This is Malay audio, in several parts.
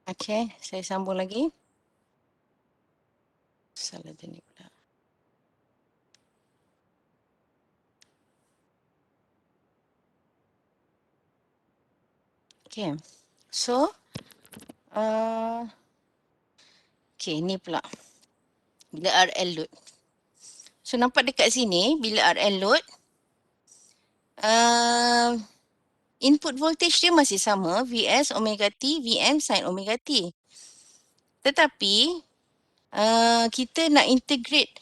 Okey, saya sambung lagi. Salah tadi pula. Okey. So, okey ni pula. Bila RL load. So nampak dekat sini bila RL load, input voltage dia masih sama, Vs omega T, Vm sin omega T. Tetapi kita nak integrate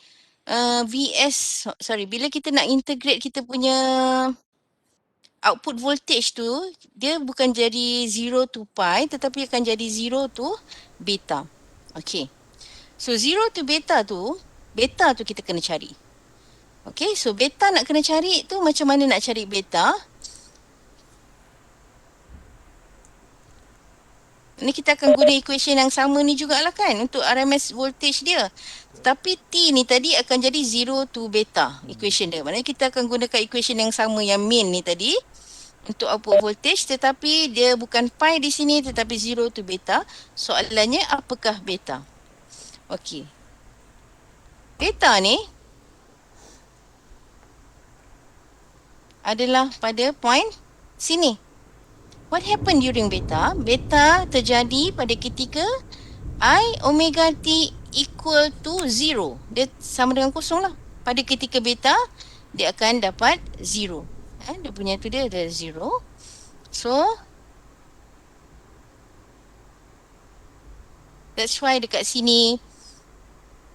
bila kita nak integrate kita punya output voltage tu, dia bukan jadi 0 to pi tetapi akan jadi 0 to beta. Okay. So 0 to beta tu kita kena cari. Okay, so beta nak kena cari tu macam mana nak cari beta? Ni kita akan guna equation yang sama ni jugalah kan untuk RMS voltage dia. Tapi T ni tadi akan jadi 0 to beta equation dia. Maknanya kita akan gunakan equation yang sama yang main ni tadi untuk output voltage, tetapi dia bukan pi di sini tetapi 0 to beta. Soalannya apakah beta? Okey. Beta ni adalah pada point sini. What happened during beta? Beta terjadi pada ketika I omega T equal to 0. Dia sama dengan kosong lah. Pada ketika beta, dia akan dapat 0. Dia punya tu dia ada 0. So, that's why dekat sini,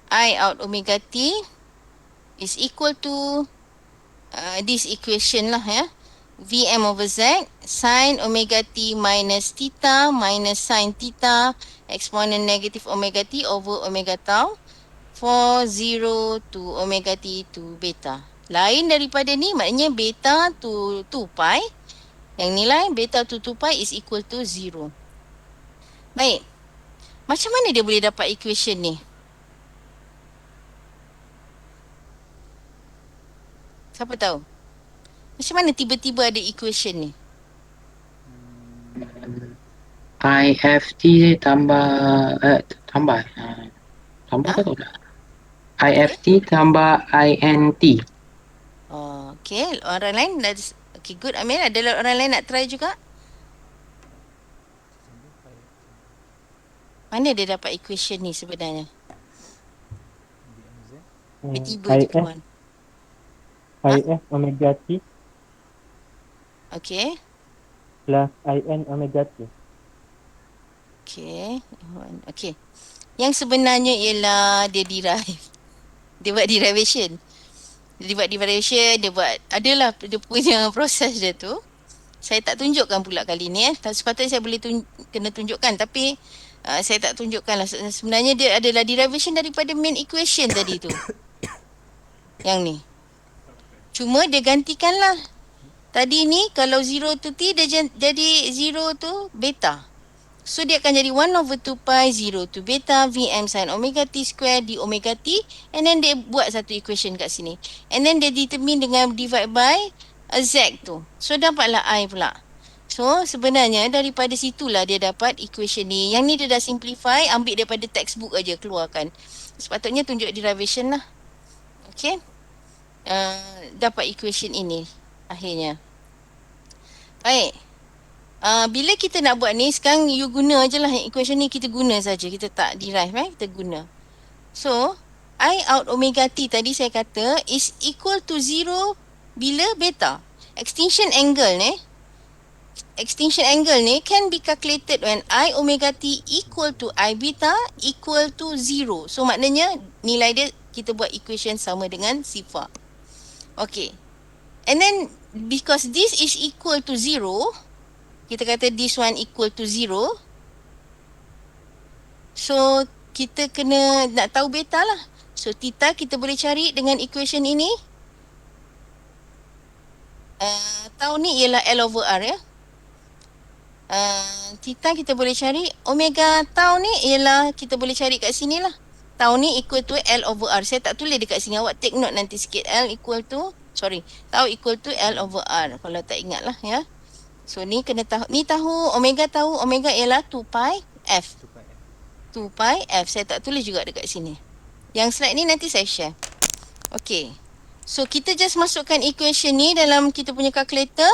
I out omega T is equal to this equation lah ya. Vm over Z sin omega T minus theta minus sin theta exponent negative omega T over omega tau for 0 to omega T to beta. Lain daripada ni maknanya beta to 2 pi. Yang nilai beta to 2 pi is equal to 0. Baik. Macam mana dia boleh dapat equation ni? Siapa tahu? Macam mana tiba-tiba ada equation ni? IFT tambah tambah ke tak? IFT tambah INT. Oh, okay. Orang lain dah. Okay, good. Amir, ada orang lain nak try juga? Mana dia dapat equation ni sebenarnya? Tiba-tiba je keluar. IF omega T Okay. plus IN omega T. Okay. Okay. Yang sebenarnya ialah dia derive. Dia buat derivation. Dia buat, adalah dia punya proses dia tu. Saya tak tunjukkan pula kali ni. Sepatutnya saya boleh kena tunjukkan. Tapi saya tak tunjukkan lah. Sebenarnya dia adalah derivation daripada main equation tadi tu. Yang ni. Cuma dia gantikanlah. Tadi ni kalau 0 to T dia jadi 0 to beta. So dia akan jadi 1 over 2 pi 0 to beta Vm sin omega T square di omega T. And then dia buat satu equation kat sini. And then dia determine dengan divide by Z tu. So dapatlah I pula. So sebenarnya daripada situlah dia dapat equation ni. Yang ni dia dah simplify, ambil daripada textbook aja keluarkan. Sepatutnya tunjuk derivation lah. Okay. Dapat equation ini akhirnya. Baik. Bila kita nak buat ni, sekarang you guna je lah equation ni, kita guna saja. Kita tak derive, kita guna. So, I out omega T tadi saya kata is equal to 0 bila beta. Extinction angle ni can be calculated when I omega T equal to I beta equal to 0. So, maknanya nilai dia kita buat equation sama dengan sifar. Okay. And then, because this is equal to 0, kita kata this one equal to 0. So, kita kena nak tahu beta lah. So, theta kita boleh cari dengan equation ini. Tau ni ialah L over R ya. Theta kita boleh cari. Omega tau ni ialah kita boleh cari kat sini lah. Tau ni equal to L over R. Saya tak tulis dekat sini. Awak take note nanti sikit. Tau equal to L over R. Kalau tak ingat lah ya. So ni kena tahu, ni tahu omega ialah 2 pi F. 2 pi F. Saya tak tulis juga dekat sini. Yang slide ni nanti saya share. Okay. So, kita just masukkan equation ni dalam kita punya calculator.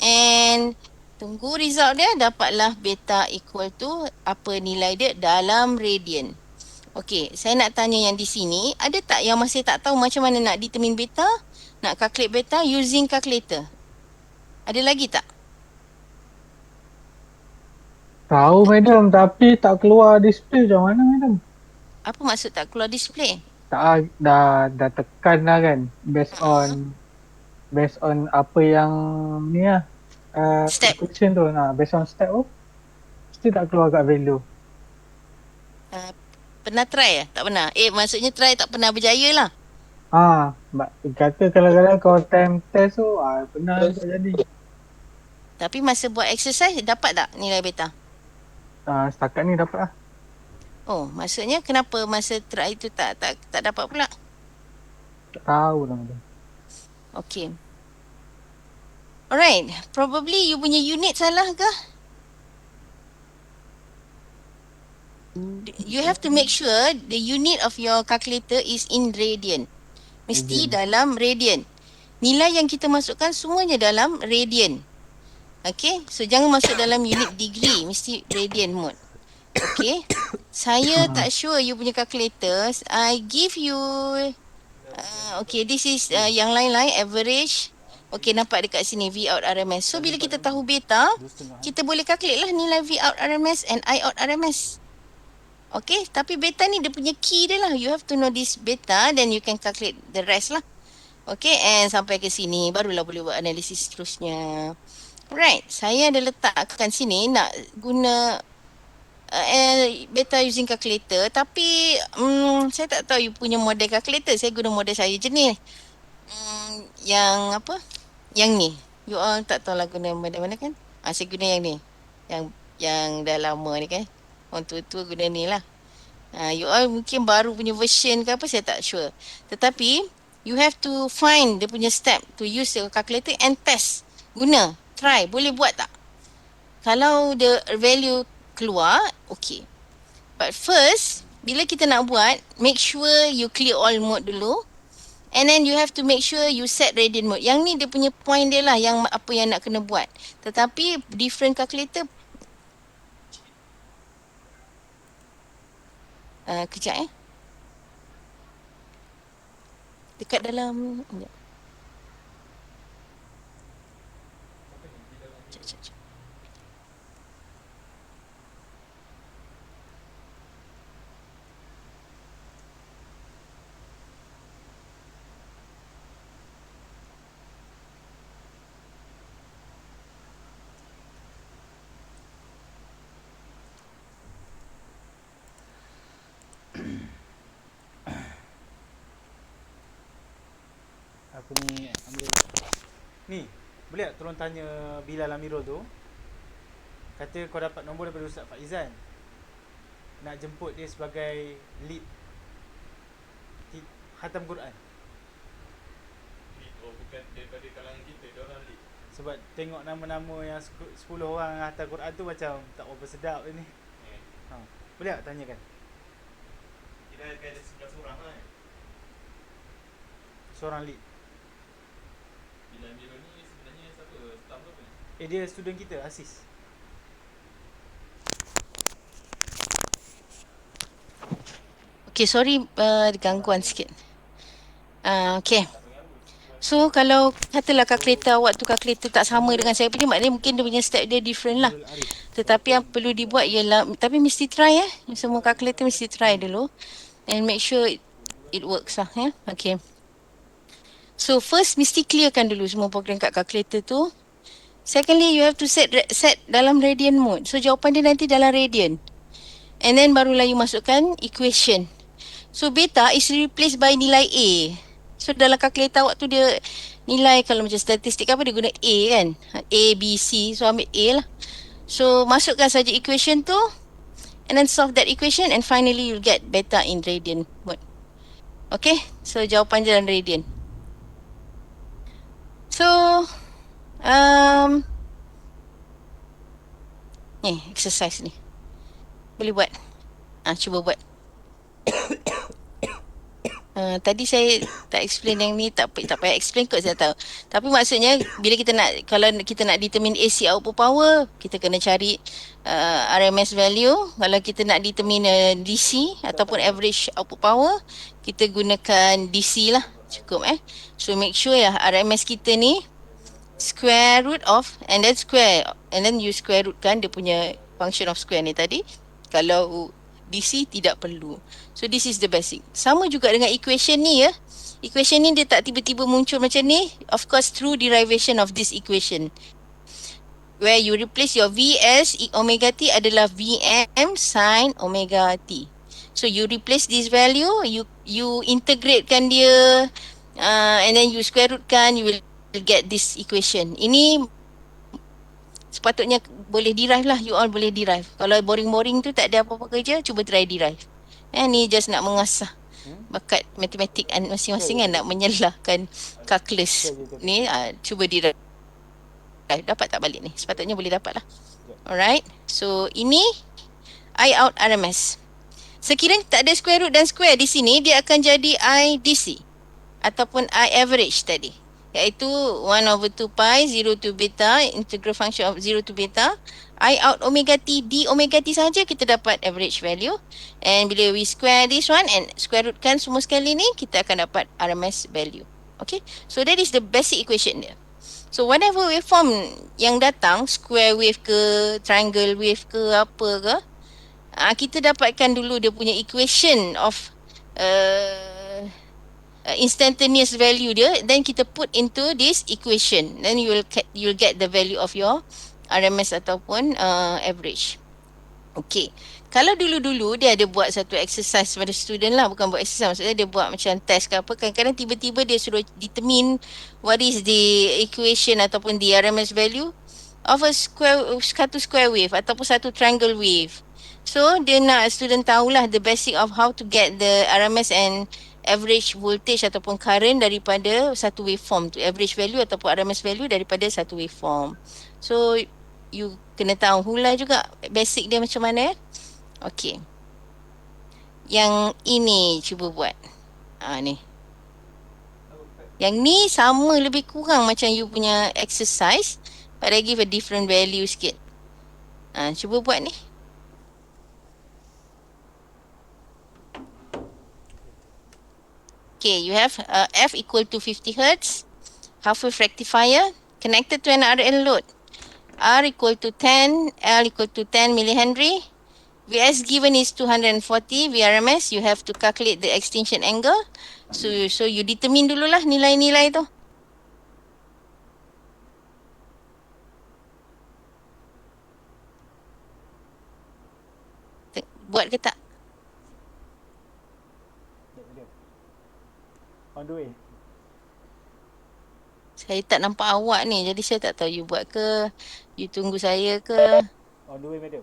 And tunggu result dia. Dapatlah beta equal to apa nilai dia dalam radian. Okay, saya nak tanya yang di sini. Ada tak yang masih tak tahu macam mana nak determine beta? Nak calculate beta using calculator? Ada lagi tak? Tahu madam, tapi tak keluar display macam mana madam? Apa maksud tak keluar display? Tak, dah tekan dah kan, based on apa yang ni lah, Step. equation tu, based on step tu, still tak keluar kat value. Pernah try tak? Tak pernah. Maksudnya try tak pernah berjaya lah. Kata kadang-kadang kalau time test tu, pernah tak jadi. Tapi masa buat exercise dapat tak nilai beta? Setakat ni dapat lah. Oh, maksudnya kenapa masa try tu tak dapat pula? Tak tahu lah madam. Okay. Alright. Probably you punya unit salah ke? You have to make sure the unit of your calculator is in radian. Mesti dalam radian. Nilai yang kita masukkan semuanya dalam radian. Okay. So, jangan masuk dalam unit degree. Mesti radian mode. Okay. Saya tak sure you punya calculator. I give you... okay, this is yang lain-lain. Average. Okay, nampak dekat sini. V out RMS. So, bila kita tahu beta, kita boleh calculate lah nilai V out RMS and I out RMS. Okay, tapi beta ni dia punya key dia lah. You have to know this beta, then you can calculate the rest lah. Okay, and sampai ke sini, barulah boleh buat analisis seterusnya. Right, saya ada letakkan sini nak guna beta using calculator. Tapi saya tak tahu you punya model calculator. Saya guna model saya je ni. Yang apa? Yang ni. You all tak tahu lah guna model mana kan? Saya guna yang ni. Yang dah lama ni kan? Orang tua-tua guna ni lah. You all mungkin baru punya version ke apa, saya tak sure. Tetapi, you have to find dia punya step to use the calculator and test. Guna, try, boleh buat tak? Kalau the value keluar, okay. But first, bila kita nak buat, make sure you clear all mode dulu. And then you have to make sure you set radian mode. Yang ni dia punya point dia lah, yang apa yang nak kena buat. Tetapi, different calculator, kejap dekat dalam sekejap. Aku ni ambil ni, boleh tak tolong tanya Bilal Amirul tu, kata kau dapat nombor daripada Ustaz Faizan, nak jemput dia sebagai lead khatam Quran. Oh, bukan daripada kalangan kita, dia orang lead. Sebab tengok nama-nama yang 10 orang khatam Quran tu macam tak berapa sedap ni. Boleh tak tanyakan? Kita ada 11 orang lah. Seorang lead. Bilal Amirul ni sebenarnya siapa? Staff ke apa ni? Dia student kita, Asis. Okay, sorry gangguan sikit. Okay. So, kalau katalah calculator awak tu calculator tak sama dengan saya punya, maknanya mungkin dia punya step dia different lah. Tetapi yang perlu dibuat ialah, tapi mesti try semua calculator mesti try dulu. And make sure it works lah Okay. So, first mesti clearkan dulu semua program kat calculator tu. Secondly, you have to set dalam radian mode. So, jawapan dia nanti dalam radian. And then barulah you masukkan equation. So, beta is replaced by nilai A. So, dalam kalkulator awak tu dia nilai, kalau macam statistik apa, dia guna A kan. A, B, C. So, ambil A lah. So, masukkan saja equation tu. And then solve that equation. And finally, you'll get beta in radian mode. Okay. So, jawapan dia dalam radian. So, exercise ni. Boleh buat. Cuba buat. Tadi saya tak explain yang ni, tak payah explain kot, saya tahu. Tapi maksudnya bila kalau kita nak determine AC output power, kita kena cari RMS value. Kalau kita nak determine DC ataupun average output power, kita gunakan DC lah, cukup So make sure RMS kita ni square root of and then you square root kan dia punya function of square ni tadi. Kalau DC tidak perlu. So this is the basic. Sama juga dengan equation ni Equation ni dia tak tiba-tiba muncul macam ni. Of course through derivation of this equation, where you replace your V as omega T adalah Vm sin omega T. So you replace this value, you integratekan dia, and then you square rootkan, you will get this equation. Ini sepatutnya boleh derive lah. You all boleh derive. Kalau boring-boring tu tak ada apa-apa kerja, cuba try derive. Ni just nak mengasah bakat matematik masing-masing nak menyelahkan calculus ni. Cuba derive. Dapat tak balik ni? Sepatutnya boleh dapat lah. Alright. So ini I out RMS. Sekiranya tak ada square root dan square di sini, dia akan jadi I DC ataupun I average tadi, iaitu 1/2 pi 0 to beta integral function of 0 to beta I out omega T d omega T saja kita dapat average value, and bila we square this one and square rootkan semua sekali ni, kita akan dapat RMS value. Okay, so that is the basic equation dia. So whatever waveform yang datang, square wave ke, triangle wave ke, apa ke, kita dapatkan dulu dia punya equation of instantaneous value dia, then kita put into this equation, then you'll get the value of your RMS ataupun average. Okay, kalau dulu-dulu dia ada buat satu exercise pada student lah, bukan buat exercise, maksudnya dia buat macam test ke apa, kadang-kadang tiba-tiba dia suruh determine what is the equation ataupun the RMS value of satu square wave ataupun satu triangle wave. So dia nak student tahulah the basic of how to get the RMS and average voltage ataupun current daripada satu waveform tu, average value ataupun RMS value daripada satu waveform. So you kena tahu lah juga basic dia macam mana. Okay, yang ini cuba buat. Ni, yang ni sama lebih kurang macam you punya exercise, but I give a different value sikit. Cuba buat ni. Okay, you have F equal to 50 Hz, half wave rectifier connected to an RL load. R equal to 10, L equal to 10 millihenry. Vs given is 240 VRMS. You have to calculate the extinction angle. So you determine dululah nilai-nilai tu. Buat ke tak? On the way. Saya tak nampak awak ni, jadi saya tak tahu you buat ke, you tunggu saya ke. On the way, madam.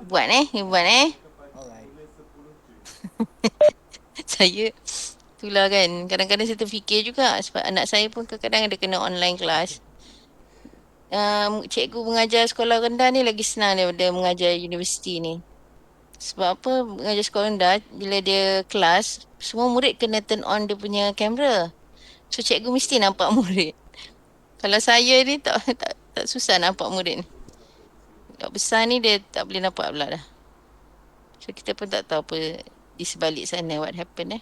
Buat you buat Alright. Saya itulah kan, kadang-kadang saya terfikir juga sebab anak saya pun kadang-kadang ada kena online kelas. Cikgu mengajar sekolah rendah ni lagi senang daripada mengajar universiti ni. Sebab apa? Mengajar sekolah rendah, bila dia kelas, semua murid kena turn on dia punya kamera. So cikgu mesti nampak murid. Kalau saya ni tak susah nampak murid ni. Budak besar ni dia tak boleh nampak pula dah. So kita pun tak tahu apa di sebalik sana what happen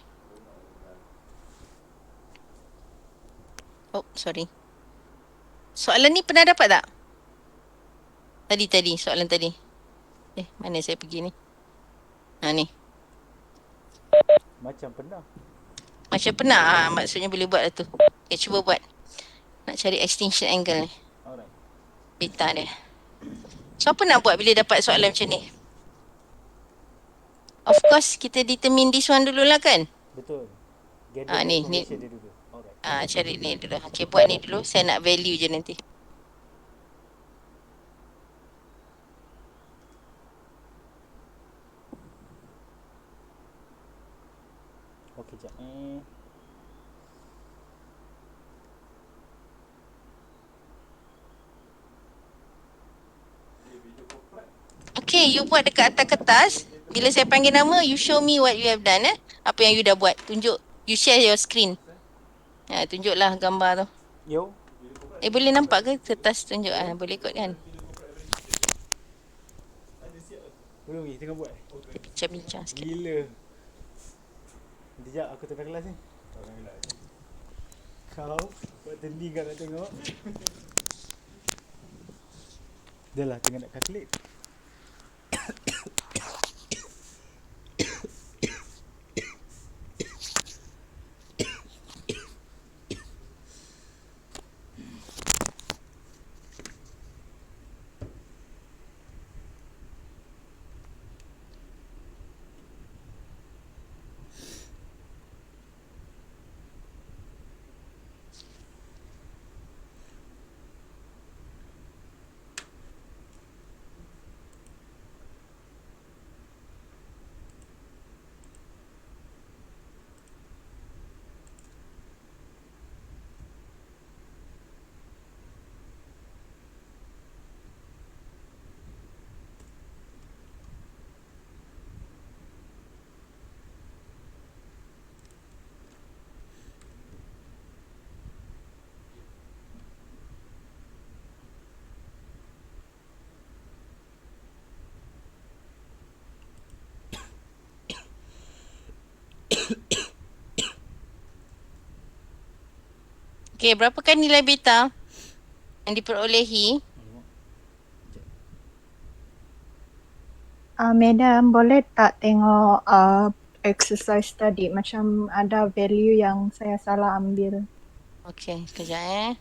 Oh, sorry. Soalan ni pernah dapat tak? Tadi soalan tadi. Mana saya pergi ni? Ni. Macam pernah. Macam pernah. Maksudnya boleh buat lah tu. Okay, cuba buat. Nak cari extinction angle ni. Alright. Beta dia. So apa nak buat bila dapat soalan macam ni? Of course kita determine this one dululah kan? Betul. Gather Ni. information dia dulu. Alright. Cari ni dulu. Okay, buat ni dulu. Saya nak value je nanti. Okey, jap. Okay, you buat dekat atas kertas. Bila saya panggil nama, you show me what you have done. Apa yang you dah buat. Tunjuk. You share your screen. Tunjuklah gambar tu. Yo. Boleh nampak ke kertas tunjuk? Boleh kot kan? Belum ni, tengah buat. Bincang-bincang sikit. Gila. Sekejap, aku tengah kelas ni. Kau buat tendi kau nak tengok. Dah lah, tengah nak calculate. Okay, berapakah nilai beta yang diperolehi? Madam, boleh tak tengok exercise tadi? Macam ada value yang saya salah ambil. Okay, sekejap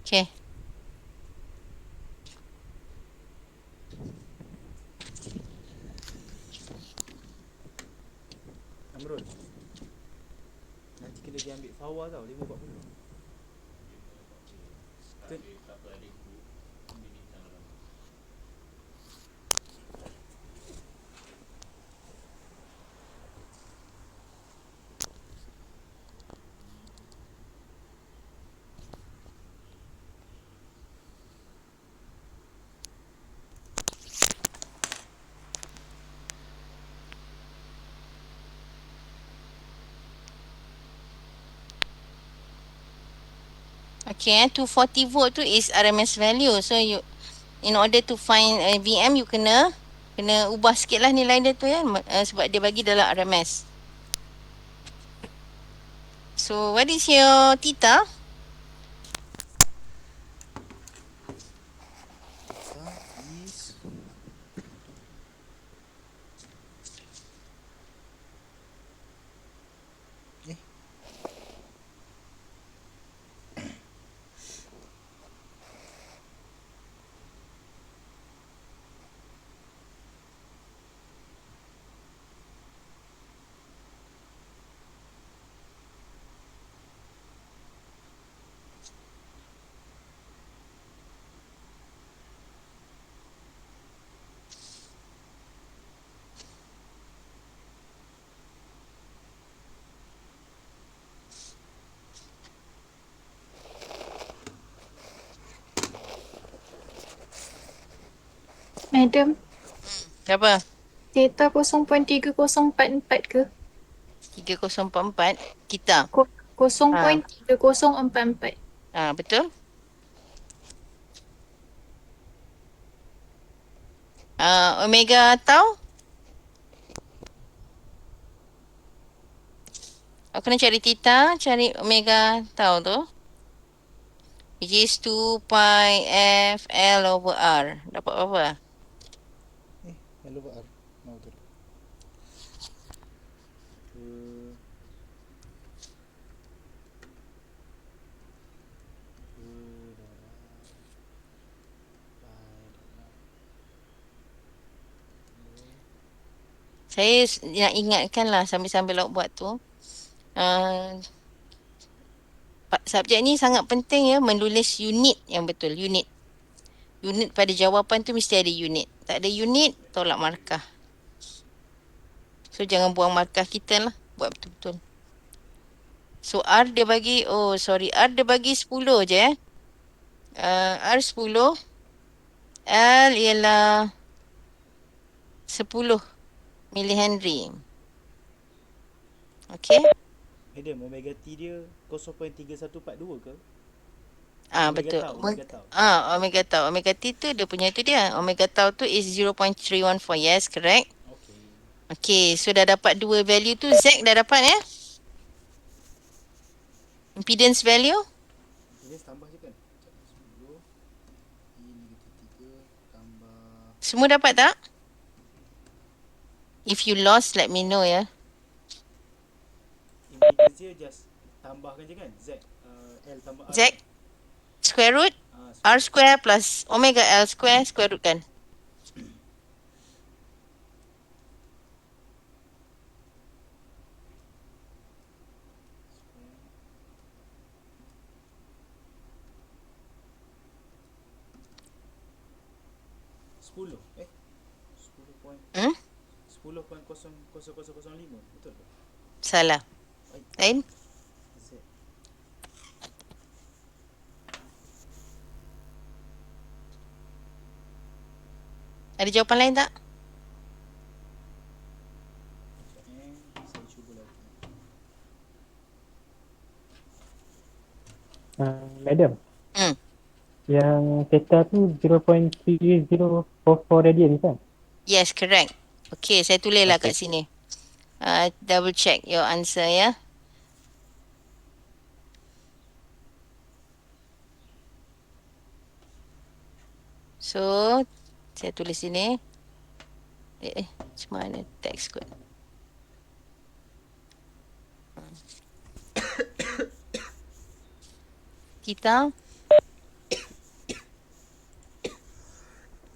Okay. Amrul. Nanti kena dia ambil power tau, 5.40. Okay, 240 volt tu is RMS value. So you, in order to find VM, you kena ubah sikit lah nilai dia tu ya. Sebab dia bagi dalam RMS. So what is your theta? Madam, Berapa? data 0.3044 ke? 3044 kita. 0.3044. Betul? Omega tau? Aku nak cari theta, cari omega tau tu. Which is 2 pi f L over R. Dapat berapa? L over R. Mau tu. Saya nak ingatkan lah sambil-sambil awak buat tu. subjek ni sangat penting ya, menulis unit yang betul, unit. Unit pada jawapan tu mesti ada unit. Tak ada unit, tolak markah. So jangan buang markah kita lah, buat betul-betul. So R dia bagi, R dia bagi 10 je R 10, L ialah 10 millihenry. Okay. Madam, omega T dia 0.3142 ke? Omega Betul. tau, omega tau. Omega tau. Omega T tu dia punya tu dia. Omega tau tu is 0.314. Yes, correct. Okay. Okay, so dah dapat dua value tu. Z dah dapat ya? Impedance value? Ini tambah je kan? 10 E -3 tambah Semua dapat tak? If you lost, let me know ya. impedance dia just tambahkan je kan? Z L tambah R. Z square root Ah, R square plus omega L square root kan? Sepuluh 10 point Hmm? 10.00005 betul ke? Salah. Lain? Z Ada jawapan lain tak? saya cuba lagi. Madam, Hmm. yang theta tu 0.3044 radian kan? Yes, correct. Okay, saya tulislah Okay. kat sini. Double check your answer ya. So, saya tulis sini. Macam mana teks kot? Kita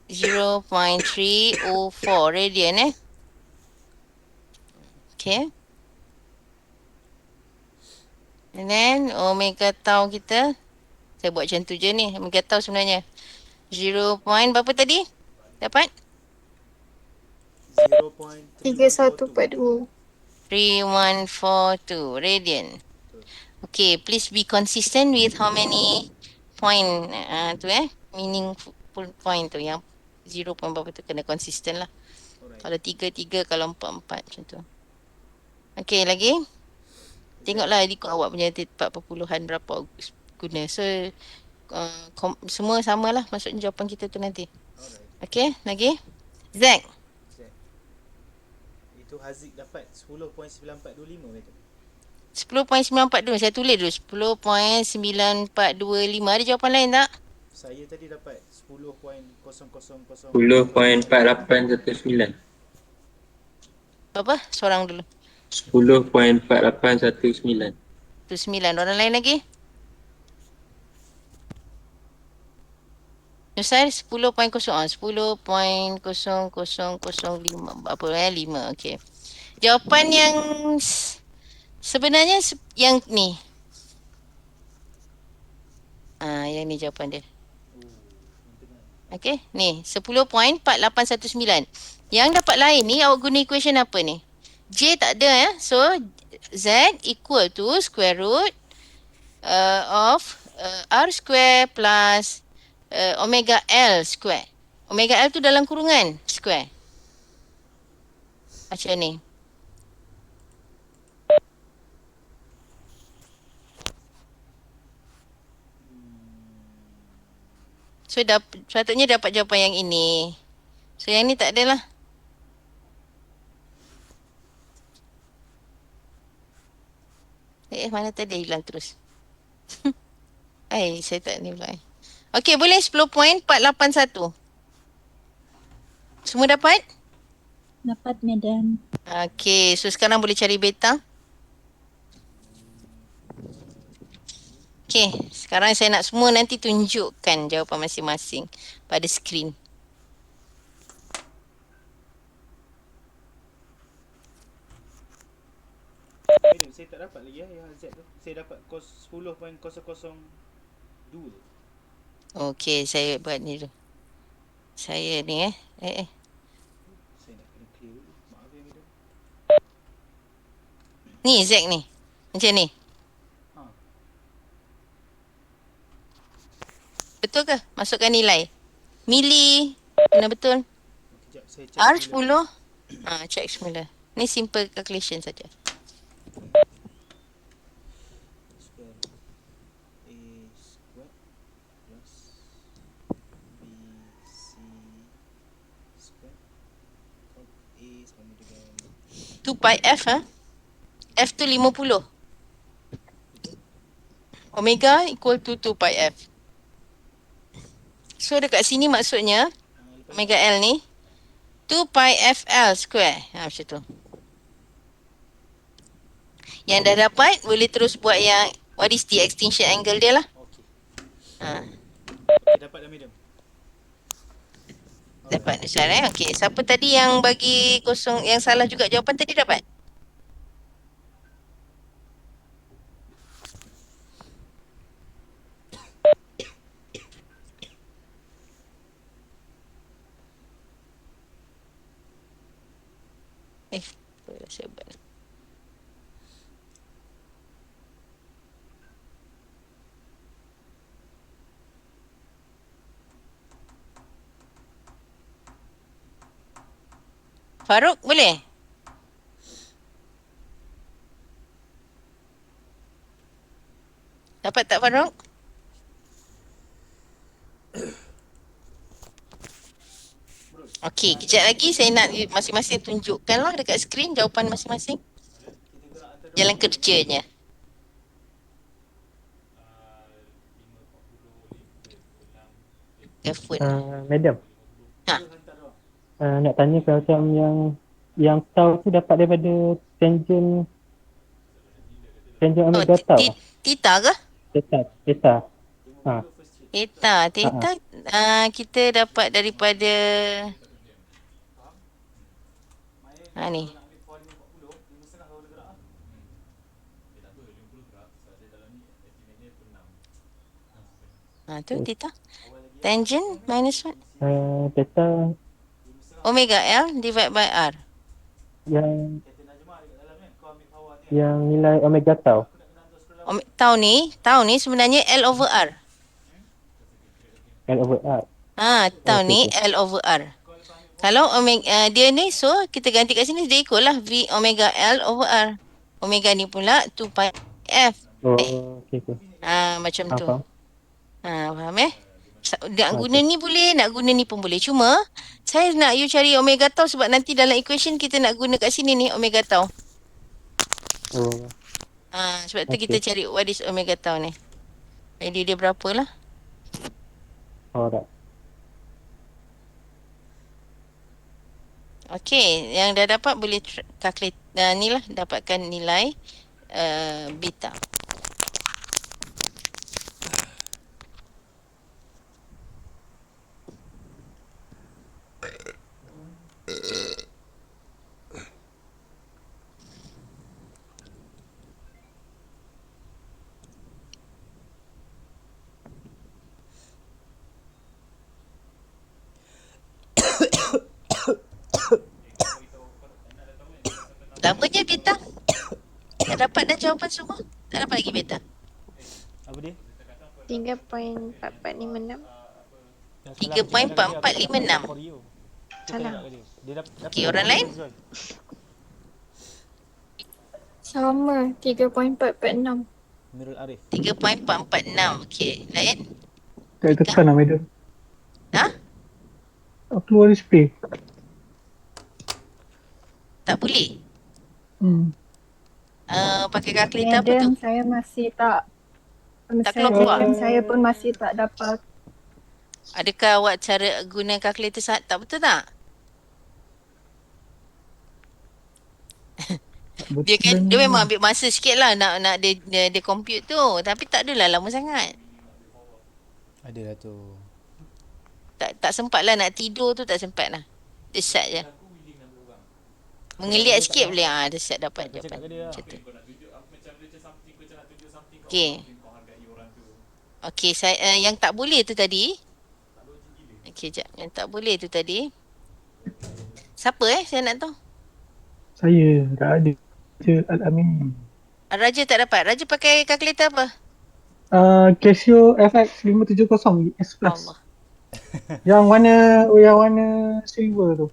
0.304 radian Okay. And then omega tau kita, saya buat macam tu je ni. Omega tau sebenarnya 0. Berapa tadi? Dapat? 0.3142 3142 radian. Okay, please be consistent with how many point meaningful point tu yang 0 point berapa tu kena consistent lah. Alright. Kalau 3, kalau 4 macam tu. Okay, lagi. Tengoklah ikut awak punya 4% berapa guna. So, semua samalah maksudnya jawapan kita tu nanti. Alright. Okay, lagi. Z. Z itu Haziq dapat 10.9425 betul. 10.942. Saya tulis dulu. 10.9425. Ada jawapan lain tak? Saya tadi dapat 10.0000 10.4819. Apa? Seorang dulu. 10.4819. Tu 9. Orang lain lagi? Nusair 10.0. 10.0005. Apa 5. Okay. Jawapan yang sebenarnya yang ni. Yang ni jawapan dia. Okay, ni 10.4819. Yang dapat lain ni awak guna equation apa ni? J tak ada ya. So Z equal to square root of R square plus omega L square. Omega L tu dalam kurungan square. Macam ni. So sepatutnya dapat jawapan yang ini. So yang ni tak adalah. Mana tadi hilang terus. Saya tak ni pula. Okey, boleh 10.481. Semua dapat? Dapat, Madam. Okey, so sekarang boleh cari beta. Okey, sekarang saya nak semua nanti tunjukkan jawapan masing-masing pada skrin. Madam, saya tak dapat lagi yang Z tu. Saya dapat 10.002. Okey, saya buat ni dulu. Saya ni Saya nak kena clear dulu. Maaf ya Madam. Ni Z ni. Macam ni. Ha. Betul ke? Masukkan nilai. Mili. Benar betul. Kejap saya check R10. Check semula. Ni simple calculation saja. Square A square plus BC square equal A sama dengan 2 pi F F tu 50. Omega equal to 2 pi F. So dekat sini maksudnya omega L ni 2 pi FL square. Macam tu. Yang dah dapat boleh terus buat yang what is the extinction angle dia lah. okey. Ha, Okey, dapat dah Madam. dapat Nusal Okey, siapa tadi yang bagi kosong yang salah juga jawapan tadi dapat? Boleh saya buat. Farouk boleh? Dapat tak Farouk? Okey, kejap lagi saya nak masing-masing tunjukkanlah dekat skrin jawapan masing-masing. Jalan kerjanya. Effort. Madam, Ha. nak tanya kalau macam yang tau tu dapat daripada tangent omega tau. Theta ke? Theta. Ha. Theta kita dapat daripada ni. Tu theta. Tangent minus what? Theta Omega L divide by R. yang nilai omega tau. Tau ni sebenarnya L over R. L over R. Tau Okey, ni okey. L over R. Kalau omega dia ni, so kita ganti kat sini dia ikut lah V omega L over R. Omega ni pula 2 pi F. Oh, okey. Macam tu. Faham. Faham nak guna ni boleh, nak guna ni pun boleh. Cuma saya nak you cari omega tau sebab nanti dalam equation kita nak guna kat sini ni omega tau. Oh, Sebab tu kita cari what is omega tau ni. Value dia berapa lah. alright. Okey, yang dah dapat boleh calculate ni lah, dapatkan nilai beta. Lamanya beta. Dah dapat dah jawapan semua? Tak dapat lagi beta? Apa dia? 3.4456. 3.4456. Salah. Okey, orang lain? Sama, 3.446. Mirul Arif. 3.446. Okey, lain? Tak tekan lah Madam. Ha? Keluar display. Tak boleh? Pakai kalkulator apa tu? Madam, saya masih tak keluar? Saya pun masih tak dapat. Adakah awak cara guna kalkulator tak betul tak? Dia memang ambil masa sikit lah nak dia compute tu. Tapi tak adalah lama sangat. Adalah tu. Tak sempat lah nak tidur tu, tak sempat lah. Dia start je. Mengeliat sikit boleh. Dia start dapat jawapan. Macam tu. Okey. Mungkin kau hargai orang tu. Okey, saya yang tak boleh tu tadi. Tak logik gila. Okey, jap. Yang tak boleh tu tadi. Siapa saya nak tahu? Saya Raja Al-Amin. Raja tak dapat. Raja pakai kalkulator apa? Casio FX 570 S Plus. Allah. Yang warna silver tu.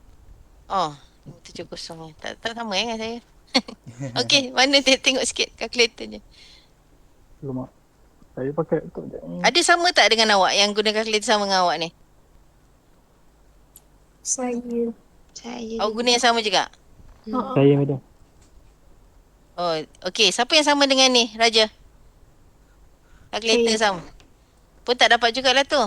Oh, 570 tak sama dengan saya. Okey, mana tengok sikit kalkulatornya. Belum. Saya pakai tu je. Ada sama tak dengan awak yang guna kalkulator sama dengan awak ni? Saya. Awak guna yang sama juga? Saya madam. Oh, okey. Siapa yang sama dengan ni, Raja? Kalkulator Saya. sama. Pun tak dapat jugalah tu.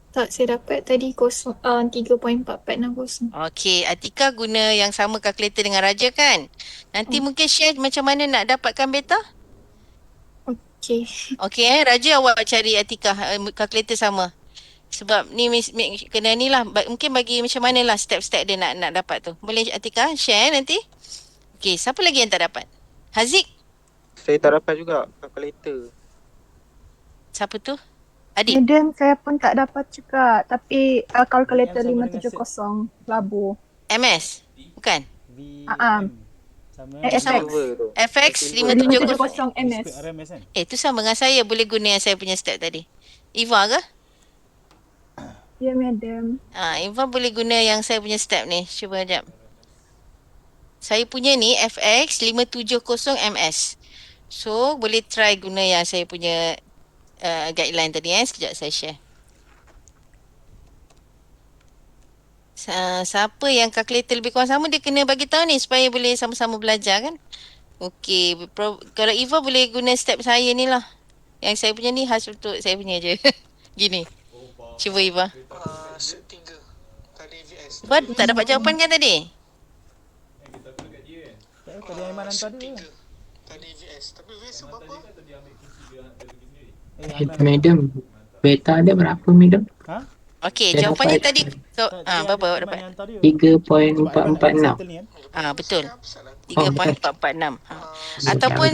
Tak, saya dapat tadi 3.4460. Okey, Atika guna yang sama kalkulator dengan Raja kan? Nanti mungkin share macam mana nak dapatkan beta? Okey. Okey Raja awak cari Atika kalkulator sama. Sebab ni kena ni lah, mungkin bagi macam mana lah step-step dia nak dapat tu. Boleh Atika share nanti? Okey, siapa lagi yang tak dapat? Haziq? Saya tak dapat juga kalkulator. Siapa tu? Adik? Madam, saya pun tak dapat juga. Tapi kalkulator Yang sama dengan 570 labu. MS? Bukan? Ah, Sama FX. Silver tu. FX Silver. 570. 570 MS. Display RMS kan? Tu sama dengan saya, boleh guna yang saya punya step tadi. Eva ke? Ya, madam. Eva boleh guna yang saya punya step ni. Cuba sekejap. Saya punya ni FX 570 MS. So boleh try guna yang saya punya guideline tadi sekejap saya share. Siapa yang kalkulator lebih kurang sama dia kena bagi tahu ni supaya boleh sama-sama belajar kan. Okey, kalau Eva boleh guna step saya ni lah. Yang saya punya ni khas untuk saya punya je. Gini. Cuba Eva. Set 3 tadi VS. Eva tak dapat jawapan kan tadi? Kita aku dekat dia kan. Tadi Aiman hantar dia. Tadi VS. Tapi VS tu Aiman berapa? tadi kan tadi ambil kunci dia pergi sendiri. Madam, beta ada berapa madam? Ha? Okey, Saya jawapannya dapat tadi berapa awak dapat? 3.446. Betul. Salah. 3.446. Ataupun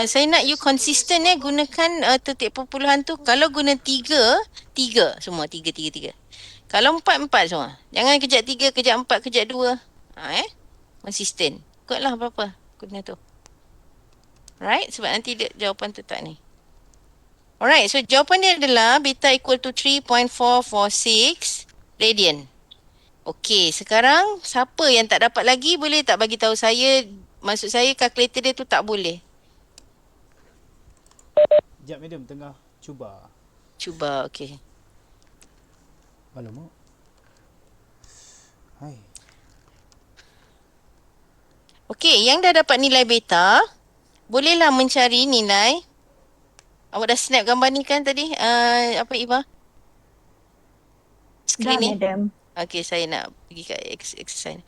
saya nak you konsisten gunakan titik perpuluhan tu. Kalau guna 3 semua 3. Kalau 4 semua. Jangan kejap 3, kejap 4, kejap 2. Konsisten. Ikutlah berapa guna tu. Right? Sebab nanti dia jawapan tu tak ni. Alright, so jawapan dia adalah beta equal to 3.446 radian. Okey, sekarang siapa yang tak dapat lagi boleh tak bagi tahu saya? Maksud saya kalkulator dia tu tak boleh. Sekejap madam, tengah cuba. Cuba, okey. Alamak. Hai. Okey, yang dah dapat nilai beta, bolehlah mencari nilai. Awak dah snap gambar ni kan tadi? Apa Eva? Dah, Screen ni? madam. Okey, saya nak pergi ke exercise.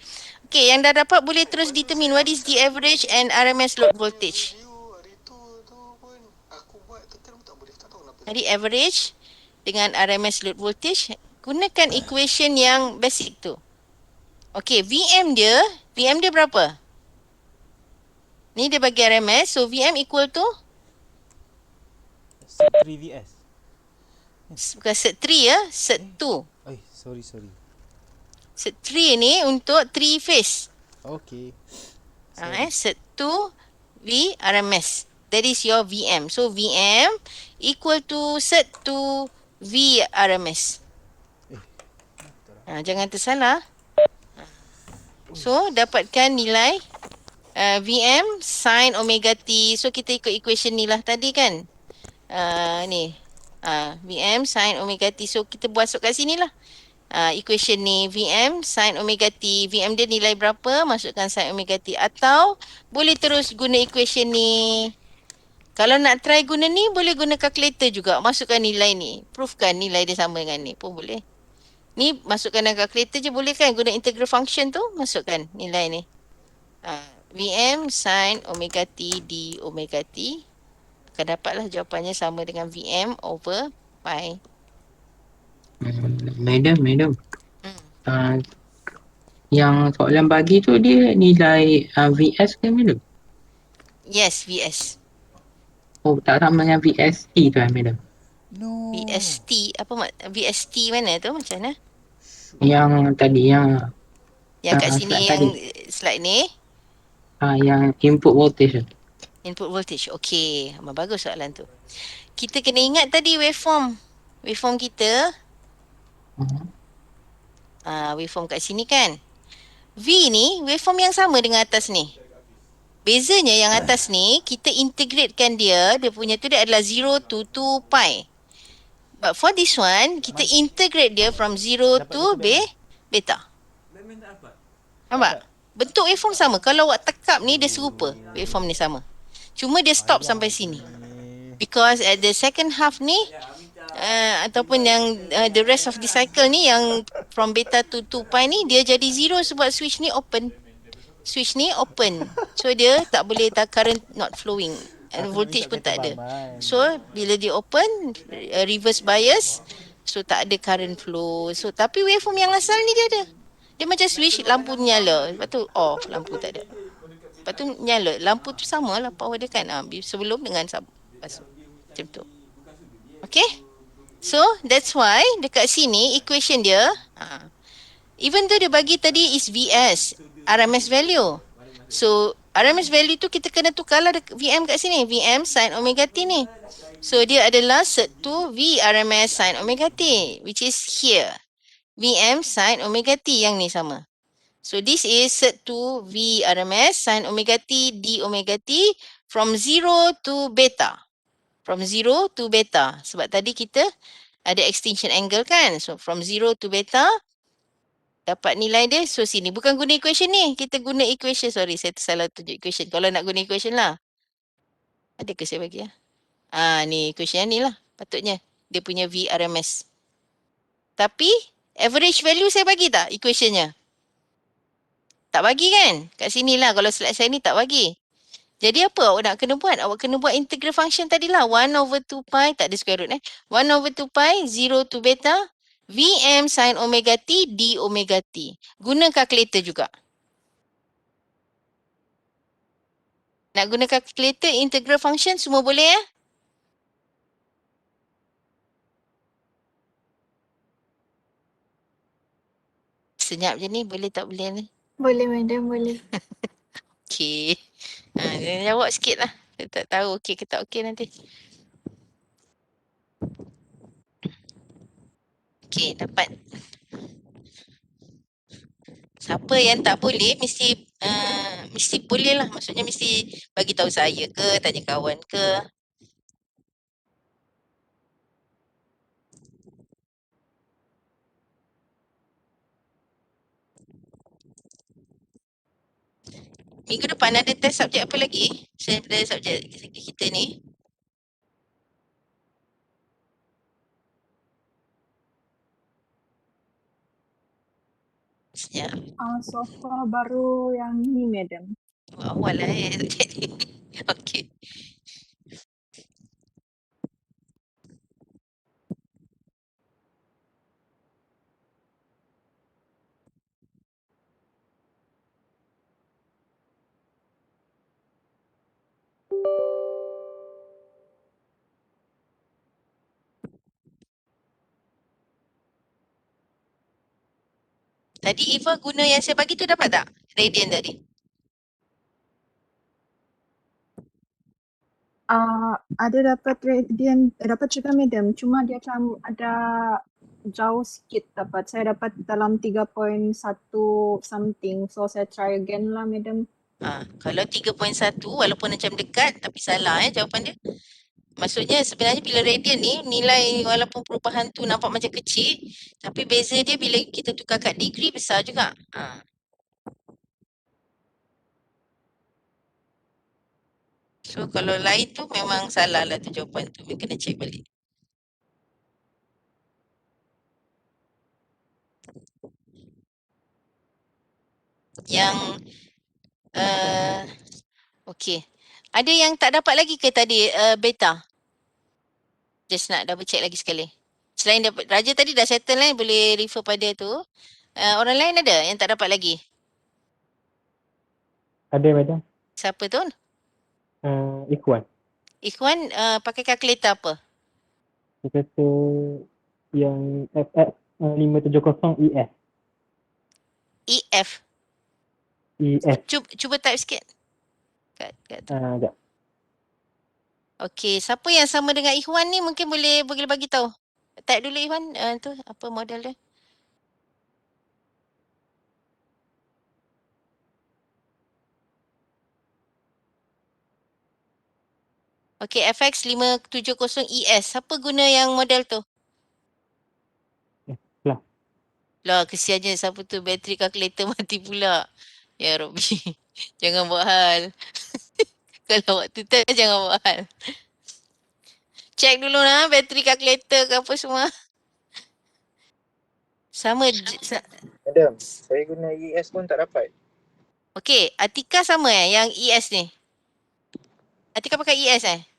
Okey, yang dah dapat boleh terus determine what is the average and RMS load voltage. Hari tu pun aku buat total pun tak boleh. Tak tahu kenapa. Jadi average dengan RMS load voltage, gunakan equation yang basic tu. Okey, VM dia berapa? Ni dia bagi RMS, so VM equal to Set 3 VS. bukan set 3 ya, set 2. Sorry. Set 3 ni untuk 3 phase. Okay. Set 2 V RMS. That is your VM. So VM equal to set 2 V RMS. Jangan tersalah. So dapatkan nilai VM sin omega T. So kita ikut equation ni lah tadi kan. Ni. VM sin omega T. So kita masuk kat sini lah. Equation ni VM sin omega T. VM dia nilai berapa? Masukkan sin omega T. Atau boleh terus guna equation ni. Kalau nak try guna ni, boleh guna calculator juga. Masukkan nilai ni. Proofkan nilai dia sama dengan ni pun boleh. Ni masukkan dalam calculator je boleh kan? Guna integral function tu, masukkan nilai ni. VM sin omega T d omega T. Akan dapatlah jawapannya sama dengan VM over pi. Madam. Yang soalan bagi tu dia nilai VS ke madam? Yes, VS. Oh, tak sama yang VST tu madam. No. VST, apa VST mana tu macam mana? Yang tadi yang Yang kat sini slide yang tadi. slide ni Yang input voltage tu. input voltage. Okey, bagus soalan tu. Kita kena ingat tadi waveform. Waveform kita, waveform kat sini kan. V ni waveform yang sama dengan atas ni. Bezanya yang atas ni kita integratekan dia punya tu dia adalah 0 to 2 pi. But for this one, kita integrate dia from 0 Dapat to betul Batman? beta. Batman tak dapat. Nampak? Bentuk waveform sama. Kalau awak tekap ni dia serupa. Waveform ni sama. Cuma dia stop sampai sini. Because at the second half ni ataupun yang the rest of the cycle ni yang from beta to 2 pi ni dia jadi 0 sebab switch ni open. Switch ni open. So dia tak boleh current not flowing. And voltage pun tak ada. So bila dia open reverse bias, so tak ada current flow. So tapi waveform yang asal ni dia ada. Dia macam switch lampu nyala, lepas tu off, lampu tak ada. Lepas tu nyala, lampu tu sama lah power dia kan. Sebelum dengan macam tu. Okay? So that's why dekat sini equation dia even though dia bagi tadi is VS, RMS value. So RMS value tu kita kena tukarlah VM kat sini, VM sin omega t ni. So dia adalah set to V RMS sin omega t, which is here. VM sin omega t yang ni sama. So this is set to V RMS sin omega t d omega t from 0 to beta. From 0 to beta. Sebab tadi kita ada extinction angle kan. So from 0 to beta dapat nilai dia. So sini bukan guna equation ni. Kita guna equation. Sorry saya tersalah tunjuk equation. Kalau nak guna equation lah. Ada ke saya bagi ya? Ni equation yang ni lah. Patutnya. Dia punya V RMS. Tapi average value saya bagi tak equationnya? Tak bagi kan? Kat sini lah. Kalau slide saya ni tak bagi. Jadi apa awak nak kena buat? Awak kena buat integral function tadilah. 1 over 2 pi. Tak ada square root 1 over 2 pi. 0 to beta. Vm sin omega t d omega t. Guna calculator juga. Nak guna calculator integral function semua boleh ya? Senyap je ni. Boleh tak boleh ni? Boleh madam, boleh. Okey. Dia jawab sikit lah. Saya tak tahu okey ke tak okey nanti. Okey, dapat. Siapa yang tak boleh mesti boleh lah. Maksudnya mesti bagi tahu saya ke, tanya kawan ke. Minggu depan ada test subjek apa lagi? Daripada subjek kita ni. Ya. So far baru yang ni madam. Awal lah subjek ni. Okey. Tadi Eva guna yang saya bagi tu dapat tak? Radian tadi. Ada dapat radian, dapat juga madam. Cuma dia macam ada jauh sikit dapat. Saya dapat dalam 3.1 something. So saya try again lah madam. Kalau 3.1 walaupun macam dekat tapi salah jawapan dia. Maksudnya sebenarnya bila radian ni nilai walaupun perubahan tu nampak macam kecil tapi beza dia bila kita tukar kat degree besar juga. So kalau lain tu memang salah lah tu jawapan tu. Kena check balik. Yang okey. Ada yang tak dapat lagi ke tadi beta? Just nak double check lagi sekali. Selain dapat Raja tadi dah settle lah, boleh refer pada tu. Orang lain ada yang tak dapat lagi? Ada madam. Siapa tu? Ikhwan. Ikhwan pakai kalkulator apa? Dia kata yang FX 570 ES. EF. ES. Cuba type sikit. Kat tu. Sekejap. Okey, siapa yang sama dengan Ikhwan ni mungkin boleh bagi tahu. Type dulu Ikhwan, tu apa model dia? Okey, FX 570 ES. Siapa guna yang model tu? Lah. Lah, kesiannya siapa tu bateri kalkulator mati pula. Ya Rabbi. Jangan buat hal. Kalau waktu tu jangan buat hal. Check dulu lah bateri kalkulator ke apa semua. Sama. Madam, saya guna ES pun tak dapat. Okey, Atika sama yang ES ni? Atika pakai ES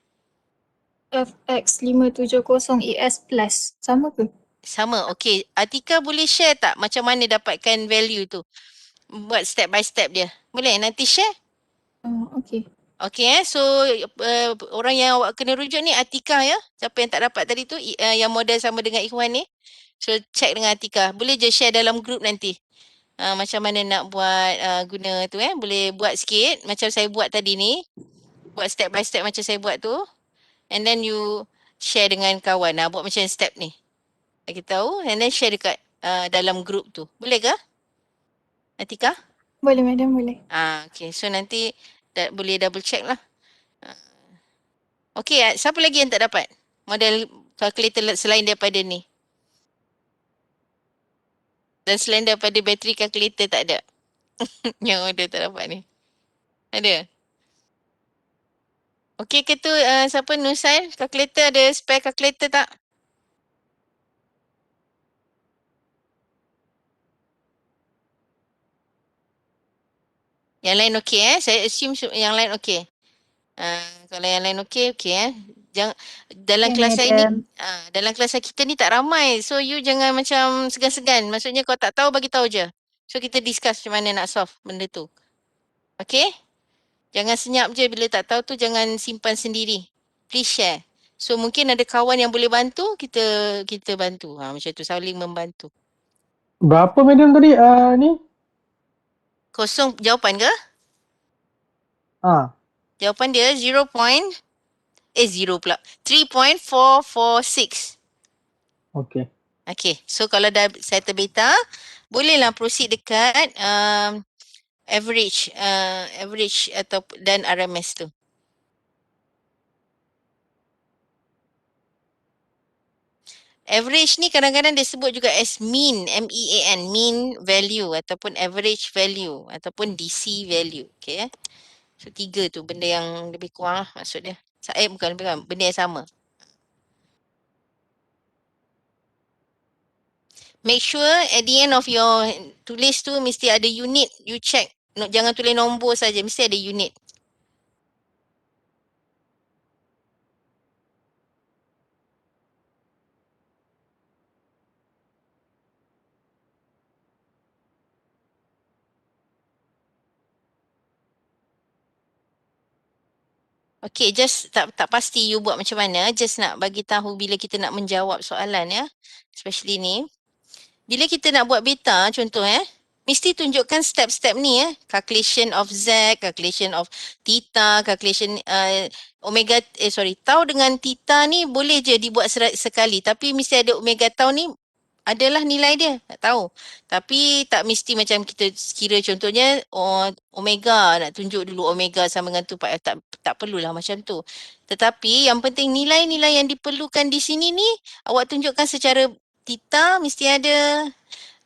FX 570 ES Plus. Sama ke? Sama. Okey, Atika boleh share tak macam mana dapatkan value tu? Buat step by step dia. Boleh nanti share? Okay. Okey so orang yang awak kena rujuk ni Atika ya. Siapa yang tak dapat tadi tu yang model sama dengan Ikhwan ni. So check dengan Atika. Boleh je share dalam group nanti. Macam mana nak buat guna tu boleh buat sikit macam saya buat tadi ni. Buat step by step macam saya buat tu. And then you share dengan kawan. Buat macam step ni. Bagi tahu and then share dekat dalam group tu. Boleh ke? Atika? Boleh madam, boleh. Okay. So nanti boleh double check lah. Okey, siapa lagi yang tak dapat? Model calculator selain daripada ni. Dan selain daripada bateri calculator tak ada. Yang order tak dapat ni. Ada? Okey ke tu siapa Nusail? Calculator ada spare calculator tak? Yang lain okey Saya assume yang lain okey. Kalau yang lain okey Jangan dalam kelas saya ni dalam kelas kita ni tak ramai. So you jangan macam segan-segan. Maksudnya kau tak tahu bagi tahu je. So kita discuss macam mana nak solve benda tu. Okey? Jangan senyap je bila tak tahu tu jangan simpan sendiri. Please share. So mungkin ada kawan yang boleh bantu, kita bantu. Macam tu saling membantu. Berapa madam tadi ni? Kosong jawapan ke? Ah, Jawapan dia 0 pula. 3.446. okay. Okay, so kalau dah settle beta, bolehlah proceed dekat average atau dan RMS tu. Average ni kadang-kadang disebut juga as mean, M-E-A-N, mean value ataupun average value ataupun DC value. Okay. So 3 tu benda yang lebih kurang lah maksud dia. Bukan, benda yang sama. Make sure at the end of your tulis tu mesti ada unit, you check. Jangan tulis nombor saja, mesti ada unit. Okay, just tak pasti you buat macam mana. Just nak bagi tahu bila kita nak menjawab soalan ya. Especially ni. Bila kita nak buat beta, contoh mesti tunjukkan step-step ni calculation of Z, calculation of theta, calculation omega, tau dengan theta ni boleh je dibuat sekali. Tapi mesti ada omega tau ni adalah nilai dia, tak tahu. Tapi tak mesti macam kita kira contohnya omega, nak tunjuk dulu omega sama dengan tu, tak perlulah macam tu. Tetapi yang penting nilai-nilai yang diperlukan di sini ni awak tunjukkan secara theta mesti ada.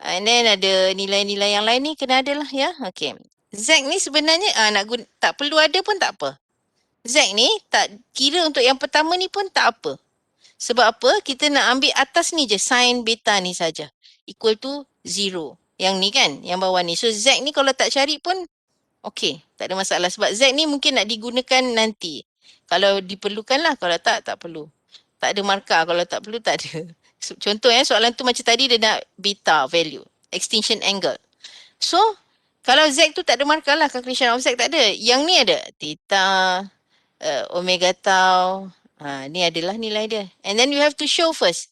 And then ada nilai-nilai yang lain ni kena ada lah ya. Okay. Z ni sebenarnya tak perlu ada pun tak apa. Z ni tak kira untuk yang pertama ni pun tak apa. Sebab apa? Kita nak ambil atas ni je, sin beta ni saja. Equal to 0. Yang ni kan, yang bawah ni. So Z ni kalau tak cari pun okey, tak ada masalah. Sebab Z ni mungkin nak digunakan nanti. Kalau diperlukan lah, kalau tak perlu. Tak ada markah, kalau tak perlu tak ada. Contoh soalan tu macam tadi dia nak beta value, extinction angle. So, kalau Z tu tak ada markah lah, calculation of Z tak ada. Yang ni ada, theta, omega tau. Ni adalah nilai dia. And then you have to show first.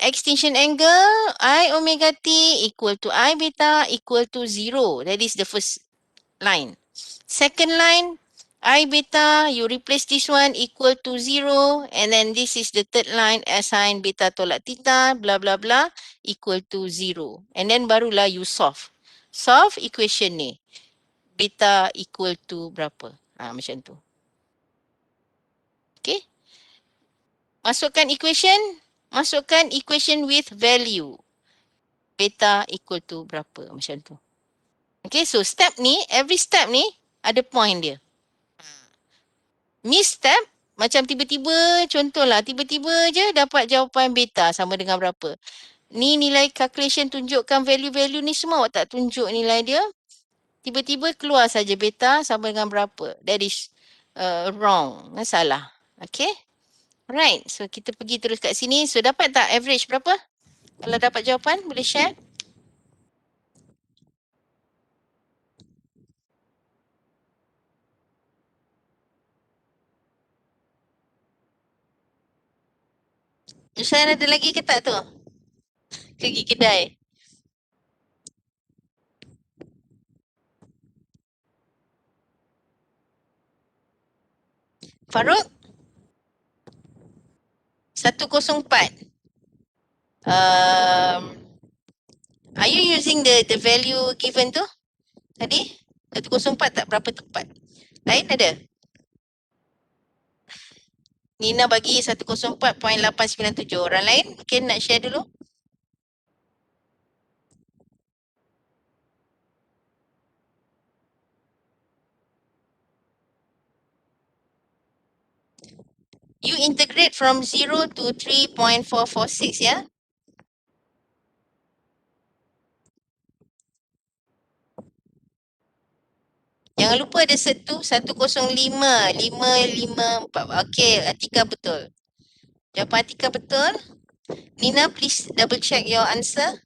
Extinction angle I omega t equal to I beta equal to 0. That is the first line. Second line, I beta, you replace this one equal to 0. And then this is the third line, S sin beta tolak theta, blah, blah, blah, equal to 0. And then barulah you solve. Solve equation ni. Beta equal to berapa? Macam tu. Okay. Masukkan equation with value. Beta equal to berapa? Macam tu. Okay, so step ni, every step ni ada point dia. Miss step, macam tiba-tiba, contohlah, tiba-tiba je dapat jawapan beta sama dengan berapa. Ni nilai calculation tunjukkan value-value ni semua awak tak tunjuk nilai dia. Tiba-tiba keluar saja beta sama dengan berapa. That is wrong, salah. Okay. Alright, so kita pergi terus kat sini. So dapat tak average berapa? Kalau dapat jawapan, boleh share? Ustaz ada lagi ke tak tu? Pergi kedai. Farouk? 104. Are you using the value given tu? Tadi? 104 tak berapa tepat. Lain ada? Nina bagi 104.897. Orang lain mungkin nak share dulu? You integrate from 0 to 3.446 ya. Jangan lupa ada set tu 105.554. Okey, Atika betul. Jawapan Atika betul. Nina, please double check your answer.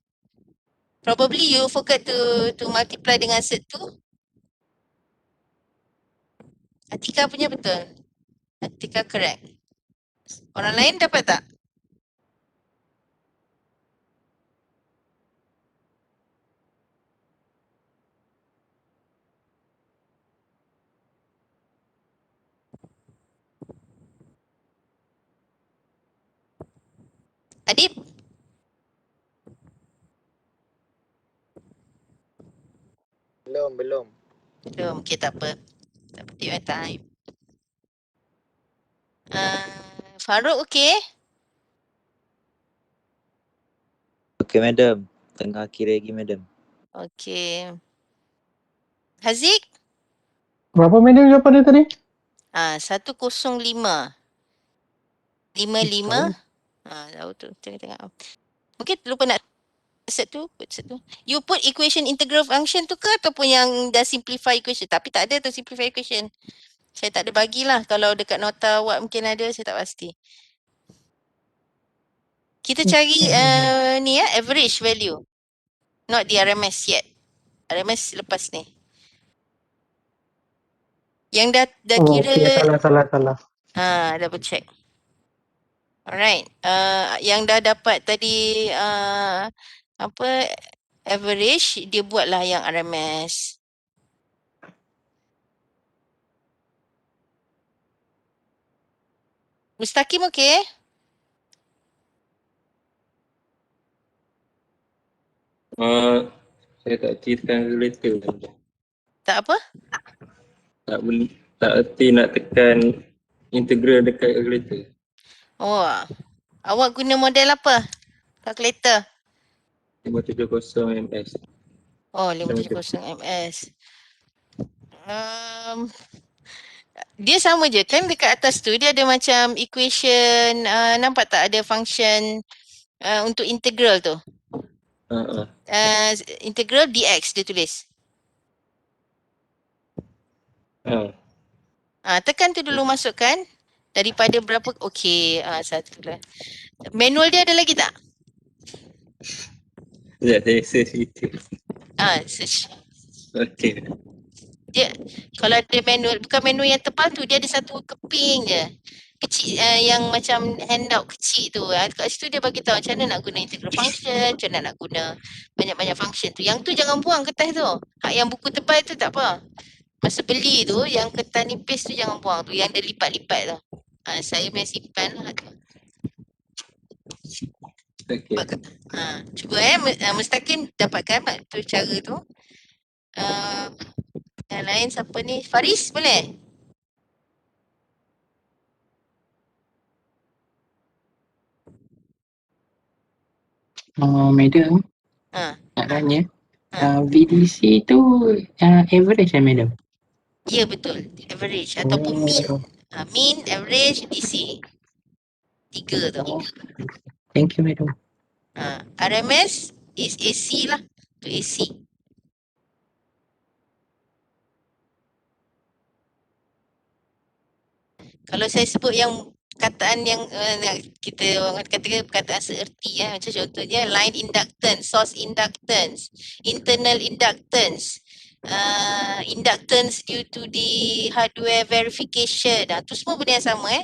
Probably you forgot to multiply dengan set tu. Atika punya betul. Atika correct. Orang lain dapat tak? Adib? Belum. Belum. Okey, tak apa. Tak apa, take your time. Farouk okey? Okey, madam. Tengah kira lagi, madam. Okey. Haziq? Berapa minit jawapan dia tadi? 105. 55. Tahu tu. Tengok. Mungkin lupa nak set tu. You put equation integral function tu ke ataupun yang dah simplify equation? Tapi tak ada tu simplify equation. Saya tak ada bagilah. Kalau dekat nota awak mungkin ada, saya tak pasti. Kita cari ni ya, average value. Not the RMS yet. RMS lepas ni. Yang dah kira. Okay, salah. Double check. Alright. Yang dah dapat tadi average, dia buatlah yang RMS. Mustaqim okey? Saya tak tekan calculator. Tak apa? Tak erti nak tekan integral dekat calculator. Oh, awak guna model apa? Calculator? 570 ms. Oh, 570 ms. Dia sama je kan dekat atas tu dia ada macam equation, nampak tak ada function untuk integral tu? Integral dx dia tulis. Tekan tu dulu, masukkan daripada berapa. Okey, satu lah. Manual dia ada lagi tak? Sekejap, saya search itu. Search. Okey. Dia kalau ada manual, bukan manual yang tebal tu, dia ada satu keping je. Kecil, yang macam handout kecil tu. Kat situ dia bagi tahu macam mana nak guna integral function, macam mana nak guna banyak-banyak function tu. Yang tu jangan buang kertas tu. Hak yang buku tebal tu tak apa. Masa beli tu, yang kertas nipis tu jangan buang tu. Yang dia lipat-lipat tu. Saya punya simpan lah tu. Okay. Cuba Mustaqim dapatkan tu cara tu. Yang lain siapa ni? Faris boleh? Madam, Ha. nak tanya. VDC tu average madam? Ya betul. Average ataupun mean. Mean, average, DC. 3 tu. Thank you madam. RMS is AC lah. Tu AC. Kalau saya sebut yang perkataan yang kita orang kata perkataan seerti macam contohnya line inductance, source inductance, internal inductance, inductance due to the hardware verification. Tu semua benda yang sama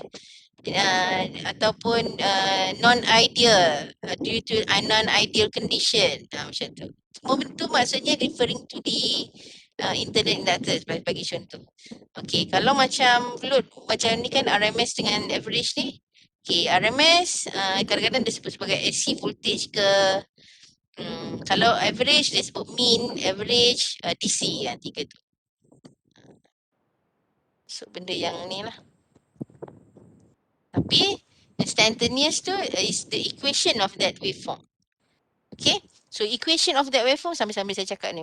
ataupun non-ideal due to non-ideal condition. Macam tu. Semua bentuk maksudnya referring to the internal inductance bagi contoh. Okey, kalau macam load macam ni kan RMS dengan average ni. Okey, RMS kadang-kadang disebut sebagai AC voltage ke. Kalau average dia sebut mean, average, DC kan, 3 tu. So benda yang ni lah. Tapi instantaneous tu is the equation of that waveform. Okay, so equation of that waveform sambil-sambil saya cakap ni.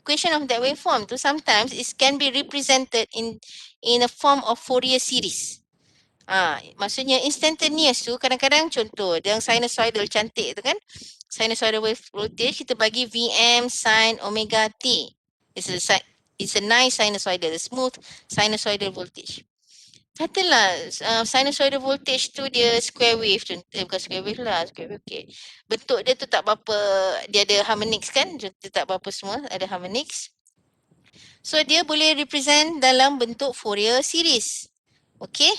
Equation of that waveform tu sometimes it can be represented in a form of Fourier series. Maksudnya instantaneous tu kadang-kadang contoh yang sinusoidal cantik tu kan. Sinusoidal wave voltage kita bagi Vm sin omega t. It's a nice sinusoidal, a smooth sinusoidal voltage. Katalah sinusoidal voltage tu dia square wave, bukan square wave lah, square wave okay. Bentuk dia tu tak berapa, dia ada harmonics kan, dia tak berapa semua, ada harmonics. So dia boleh represent dalam bentuk Fourier series. Okay,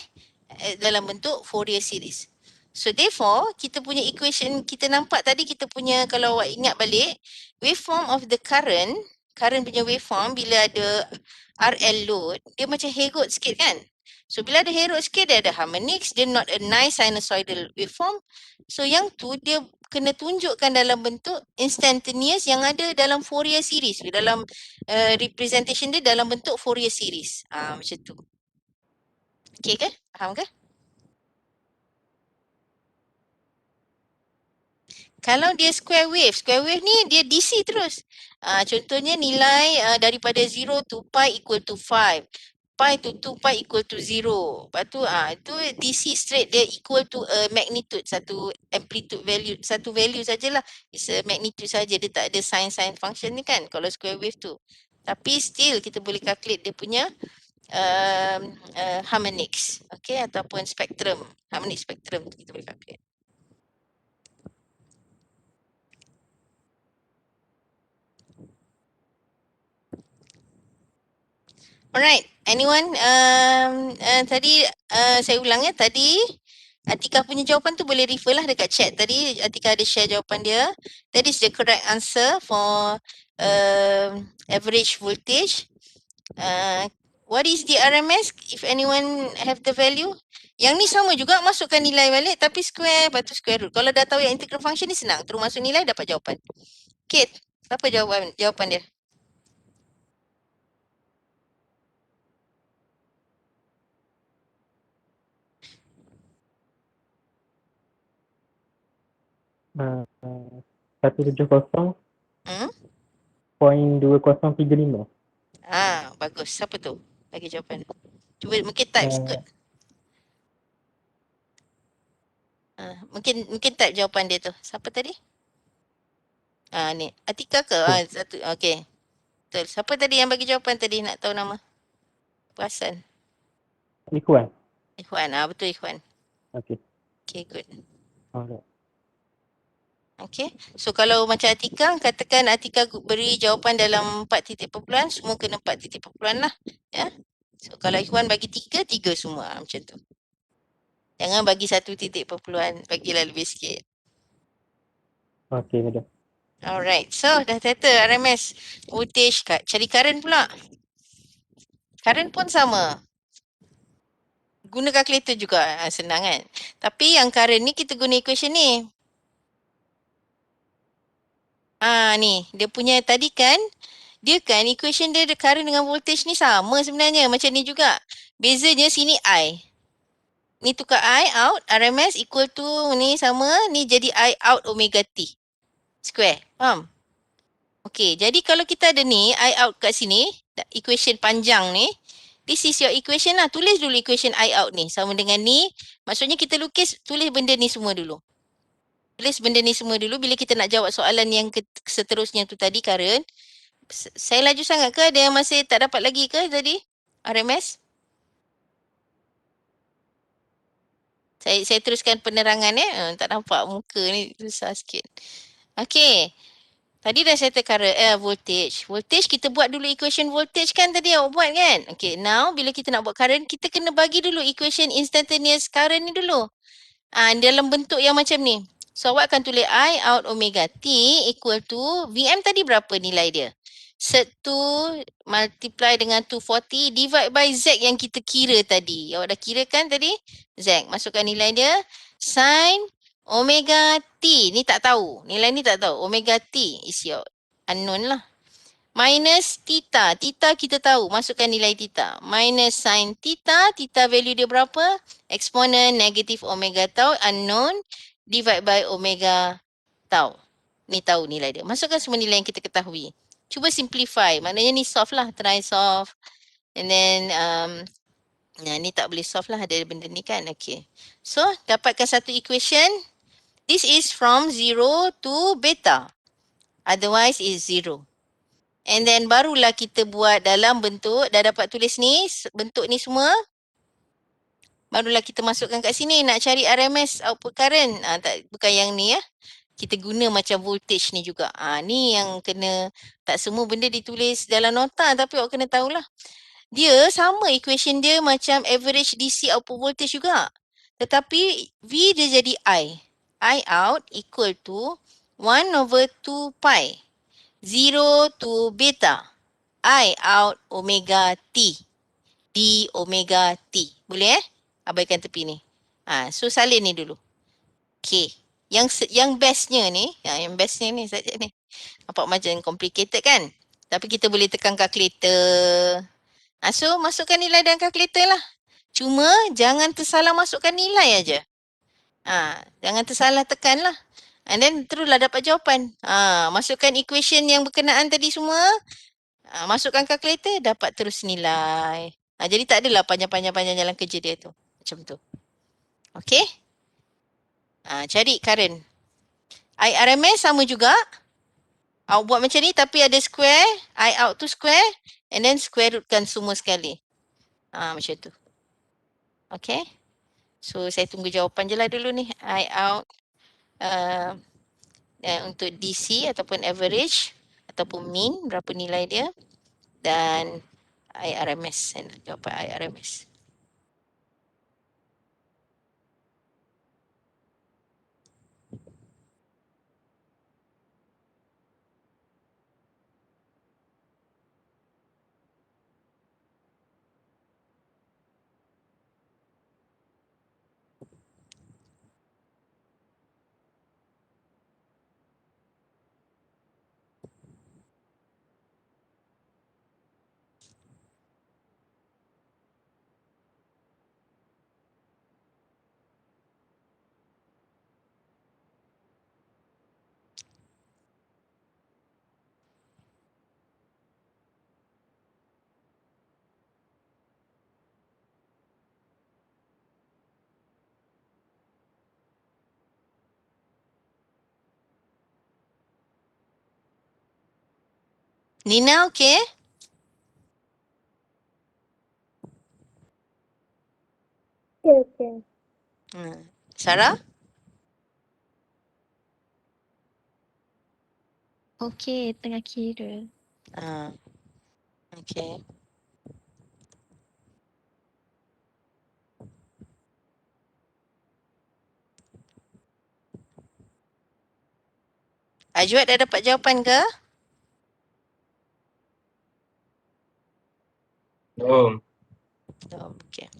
dalam bentuk Fourier series. So therefore, kita punya equation, kita nampak tadi kita punya, kalau awak ingat balik, waveform of the current punya waveform bila ada RL load, dia macam herod sikit kan. So bila ada herod sikit, dia ada harmonics, dia not a nice sinusoidal waveform. So yang tu dia kena tunjukkan dalam bentuk instantaneous yang ada dalam Fourier series, dalam representation dia dalam bentuk Fourier series. Macam tu. Okay ke? Faham ke? Kalau dia square wave ni dia DC terus. Contohnya nilai daripada 0 to pi equal to 5. Pi to 2 pi equal to 0. Lepas tu itu DC straight, dia equal to a magnitude, satu amplitude value, satu value sajalah. It's a magnitude saja, dia tak ada sin function ni kan kalau square wave tu. Tapi still kita boleh calculate dia punya harmonics, okay, ataupun spectrum, harmonic spectrum kita boleh calculate. Alright, anyone? Tadi saya ulang ya, tadi Atika punya jawapan tu boleh refer lah dekat chat. Tadi Atika ada share jawapan dia. That is the correct answer for average voltage. What is the RMS? If anyone have the value? Yang ni sama juga, masukkan nilai balik tapi square, lepas tu square root. Kalau dah tahu yang integral function ni senang. Terus masuk nilai dapat jawapan. Kate, apa jawapan dia? Satu 70 .2035. Bagus. Siapa tu? Bagi jawapan. Cuba mungkin type sikit. Mungkin type jawapan dia tu. Siapa tadi? Ni. Atika ke? Satu. Okey. Betul. Siapa tadi yang bagi jawapan tadi? Nak tahu nama? Perasan. Ikhwan. Ikhwan. Betul Ikhwan. Okay. Okay, good. Alright. Okay. So kalau macam Atika, katakan Atika beri jawapan dalam 4 titik perpuluhan, semua kena 4 titik perpuluhan lah. Ya. So kalau Ikhwan bagi 3, 3 semua. Macam tu. Jangan bagi 1 titik perpuluhan, bagilah lebih sikit. Okey, madam. Alright. So dah settle RMS. Voltage, cari current pula. Current pun sama. Guna calculator juga. Senang kan. Tapi yang current ni kita guna equation ni. Ni. Dia punya tadi kan. Dia kan equation dia current dengan voltage ni sama sebenarnya. Macam ni juga. Bezanya sini I. Ni tukar I out. RMS equal to ni sama. Ni jadi I out omega T. Square. Faham? Okay. Jadi kalau kita ada ni. I out kat sini. Equation panjang ni. This is your equation lah. Tulis dulu equation I out ni. Sama dengan ni. Maksudnya kita tulis benda ni semua dulu. Tulis benda ni semua dulu. Bila kita nak jawab soalan yang seterusnya tu tadi current. Saya laju sangat ke? Ada yang masih tak dapat lagi ke tadi? RMS? Saya teruskan penerangan ya. Tak nampak muka ni susah sikit. Okey. Tadi dah settle current voltage. Voltage kita buat dulu equation voltage kan tadi awak buat kan? Okey, now bila kita nak buat current, kita kena bagi dulu equation instantaneous current ni dulu. Dalam bentuk yang macam ni. So awak akan tulis I out omega T equal to VM tadi berapa nilai dia? Set 2 multiply dengan 240 divide by Z yang kita kira tadi. Awak dah kira kan tadi? Z. Masukkan nilai dia. Sin omega T. Ni tak tahu. Nilai ni tak tahu. Omega T is your unknown lah. Minus theta. Theta kita tahu. Masukkan nilai theta. Minus sin theta. Theta value dia berapa? Exponent negative omega tau. Unknown. Divide by omega tau. Ni tahu nilai dia. Masukkan semua nilai yang kita ketahui. Cuba simplify. Maknanya ni solve lah. Try solve. And then ni tak boleh solve lah. Ada benda ni kan. Okay. So dapatkan satu equation. This is from 0 to beta. Otherwise is 0. And then barulah kita buat dalam bentuk. Dah dapat tulis ni. Bentuk ni semua. Barulah kita masukkan kat sini. Nak cari RMS output current. Bukan yang ni ya. Kita guna macam voltage ni juga. Ni yang kena, tak semua benda ditulis dalam nota tapi awak kena tahulah. Dia sama equation dia macam average DC output voltage juga. Tetapi V dia jadi I. I out equal to 1 over 2 pi. 0 to beta. I out omega T. D omega T. Boleh abaikan tepi ni. So salin ni dulu. Okay. Yang bestnya ni, yang bestnya ni saja ni. Nampak macam complicated kan? Tapi kita boleh tekan calculator. So masukkan nilai dalam calculator lah. Cuma jangan tersalah masukkan nilai aja. Jangan tersalah tekan lah. And then teruslah dapat jawapan. Masukkan equation yang berkenaan tadi semua. Masukkan calculator, dapat terus nilai. Jadi tak adalah panjang-panjang jalan kerja dia tu. Macam tu. Okay? Cari current. IRMS sama juga. Awak buat macam ni tapi ada square. I out tu square. And then square rootkan semua sekali. Macam tu. Okay? So saya tunggu jawapan je lah dulu ni. I out. Untuk DC ataupun average. Ataupun mean. Berapa nilai dia. Dan IRMS. Saya nak jawapan IRMS. Nina, okay? Okay, okay. Sarah? Okey, tengah kira. Okay. Ajwat dah dapat jawapan ke? Belum. Okay.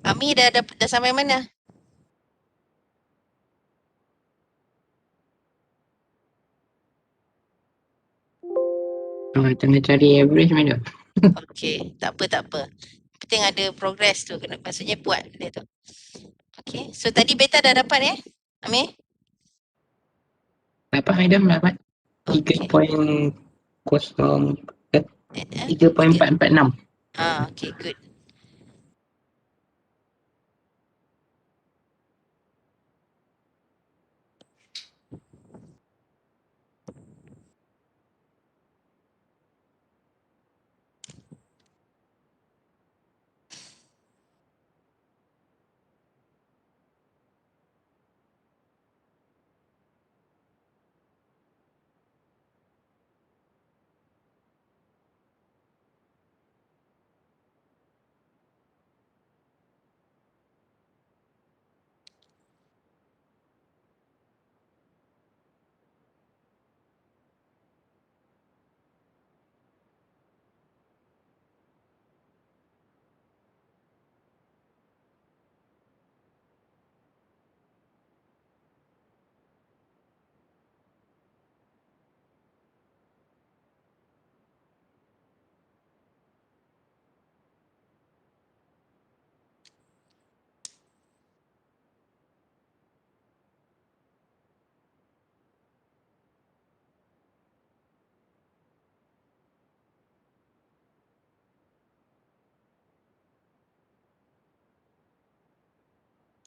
Ami dah sampai mana? Tengah cari average madam. Okay, tak apa. Penting ada progress tu, maksudnya buat dia tu. Okay, so tadi beta dah dapat Amir? Dapat madam, dapat. Okay. 3.0 Eh, 3.446. Okay, good.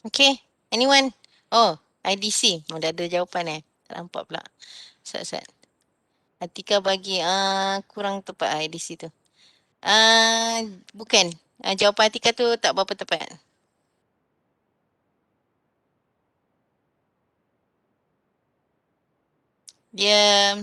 Okay, anyone? Oh, IDC. Dah ada jawapan Tak nampak pula. Sat. Atika bagi kurang tepat IDC tu. Bukan. Jawapan Atika tu tak berapa tepat. Dia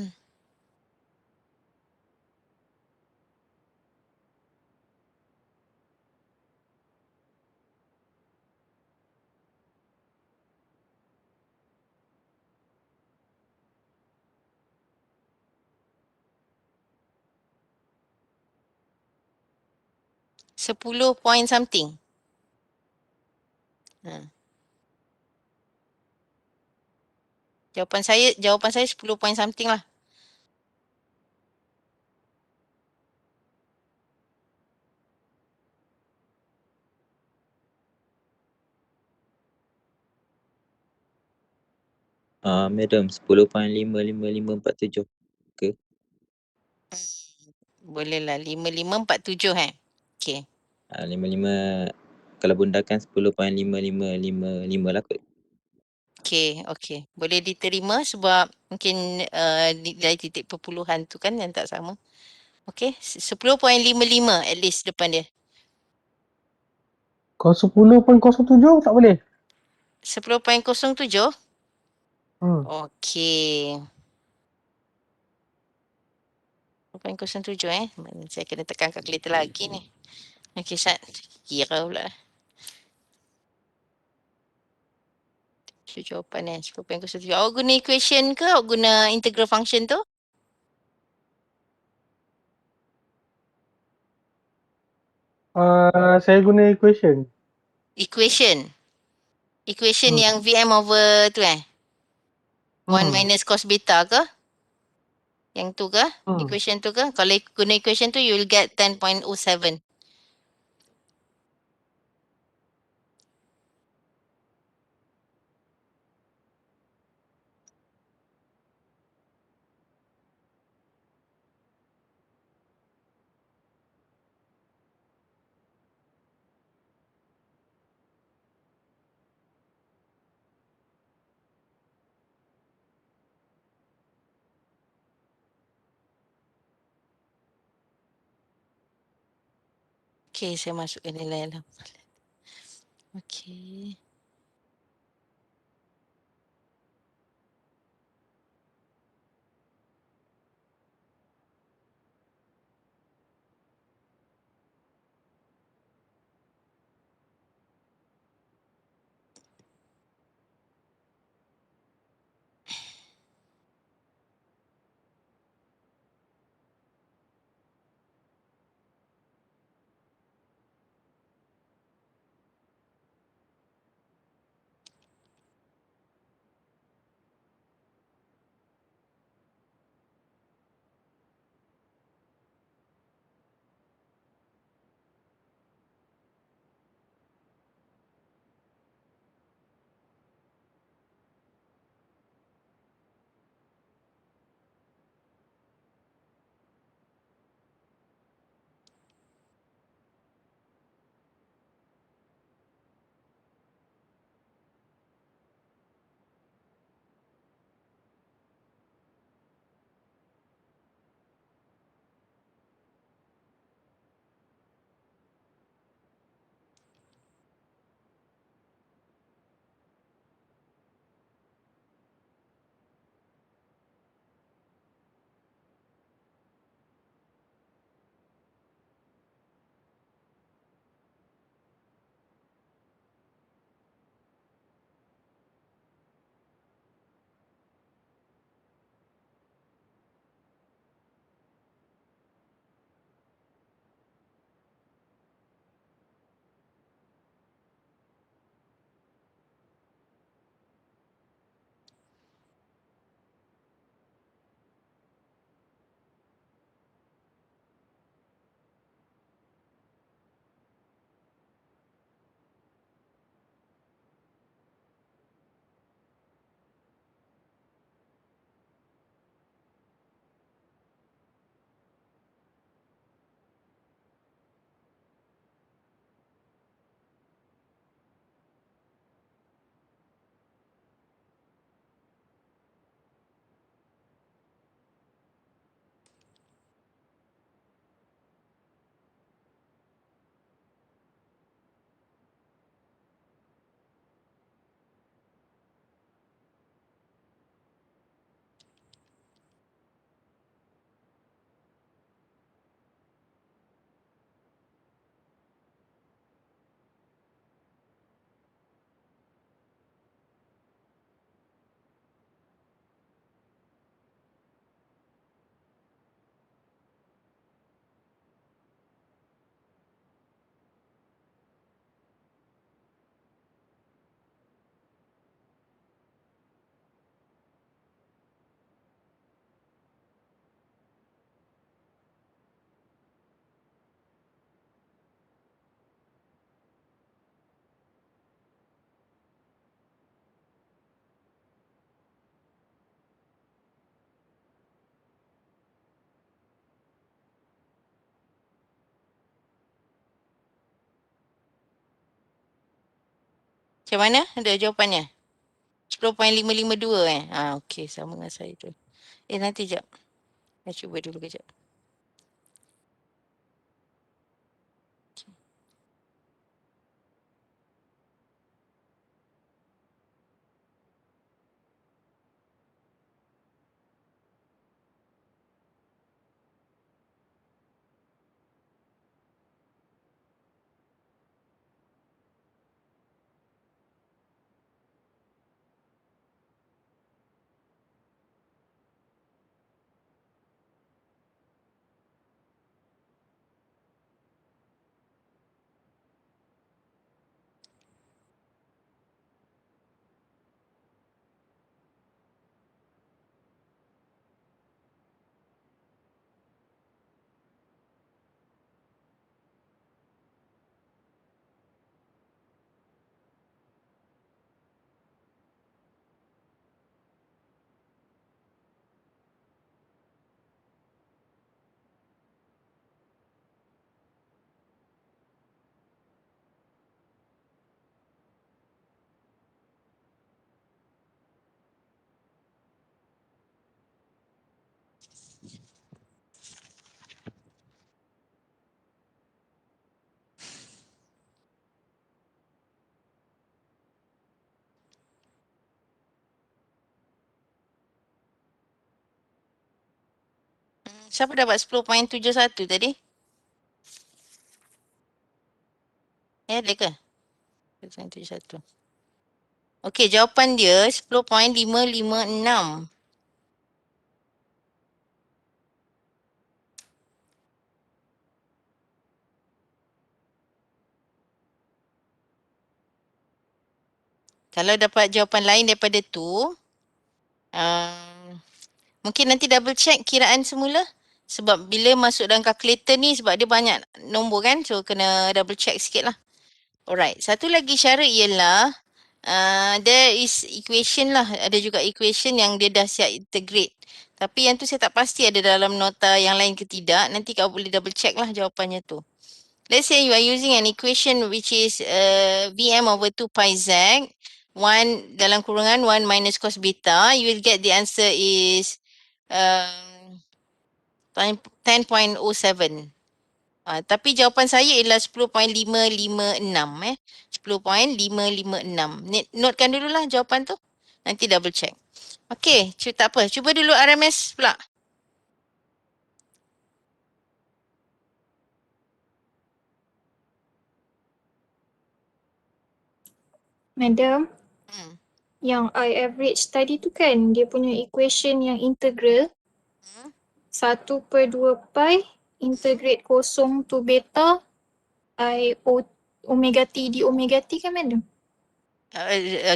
10 point something. Jawapan saya 10 point something lah. Madam 10.55547 ke? Boleh lah 5547 Okay. 55 kalau bundakan 10.5555 lah kot. Okay. Boleh diterima sebab mungkin nilai titik perpuluhan tu kan yang tak sama. Okay. 10.55 at least depan dia. Kau 10.07 tak boleh? 10.07? Okay. 10.07 Saya kena tekan kalkulator lagi ni. Okay, Syed. Kira pula. So, jawapan 10.07. Awak guna equation ke? Awak guna integral function tu? Saya guna equation. Equation yang VM over tu 1 minus cos beta ke? Yang tu ke? Equation tu ke? Kalau guna equation tu, you will get 10.07. Okay, saya masukkan nilai lah. Okay. Macam mana? Ada jawapannya? 10.552 okey, sama dengan saya tu. Nanti jap. Saya cuba dulu kejap. Siapa dapat 10.71 tadi? Ada ke? 10.71. Okey, jawapan dia 10.556. Kalau dapat jawapan lain daripada tu, mungkin nanti double check kiraan semula. Sebab bila masuk dalam calculator ni, sebab dia banyak nombor kan, so kena double check sikit lah. Alright, satu lagi syarat ialah there is equation lah. Ada juga equation yang dia dah siap integrate. Tapi yang tu saya tak pasti ada dalam nota yang lain ke tidak. Nanti kau boleh double check lah jawapannya tu. Let's say you are using an equation which is Vm over 2 pi z, 1 dalam kurungan 1 minus cos beta, you will get the answer is 10.07. Tapi jawapan saya ialah 10.556 10.556. Notekan dululah jawapan tu. Nanti double check. Okey, tak apa. Cuba dulu RMS pula. Madam, yang I average tadi tu kan, dia punya equation yang integral 1/2 pi integrate kosong to beta I omega t di omega t kan madam?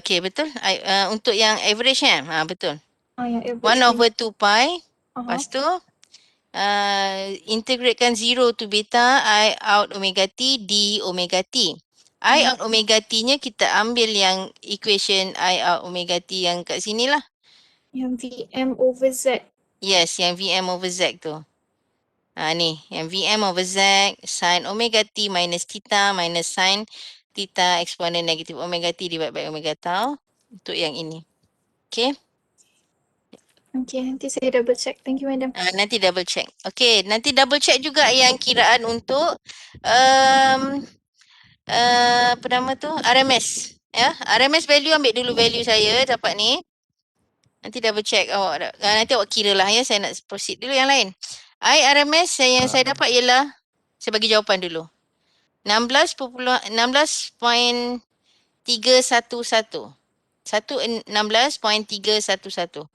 Okey, betul. Untuk yang average kan? Betul. Yang 1/2 pi. Aha. Lepas tu, integratekan 0 to beta I out omega t di omega t. I out omega t-nya kita ambil yang equation I out omega t yang kat sini lah. Yang Vm over Z. Yes, yang Vm over Z tu. Ni, yang Vm over Z sin omega t minus theta minus sin theta eksponen negatif omega t divided by omega tau. Untuk yang ini. Okay. Okay, nanti saya double check. Thank you madam. Nanti double check. Okay, nanti double check juga yang kiraan untuk apa nama tu? RMS. Ya, RMS value ambil dulu value saya dapat ni. Nanti double check awak. Nanti awak kira lah ya. Saya nak proceed dulu yang lain. RMS yang saya dapat ialah, saya bagi jawapan dulu. 16.311. 16.311.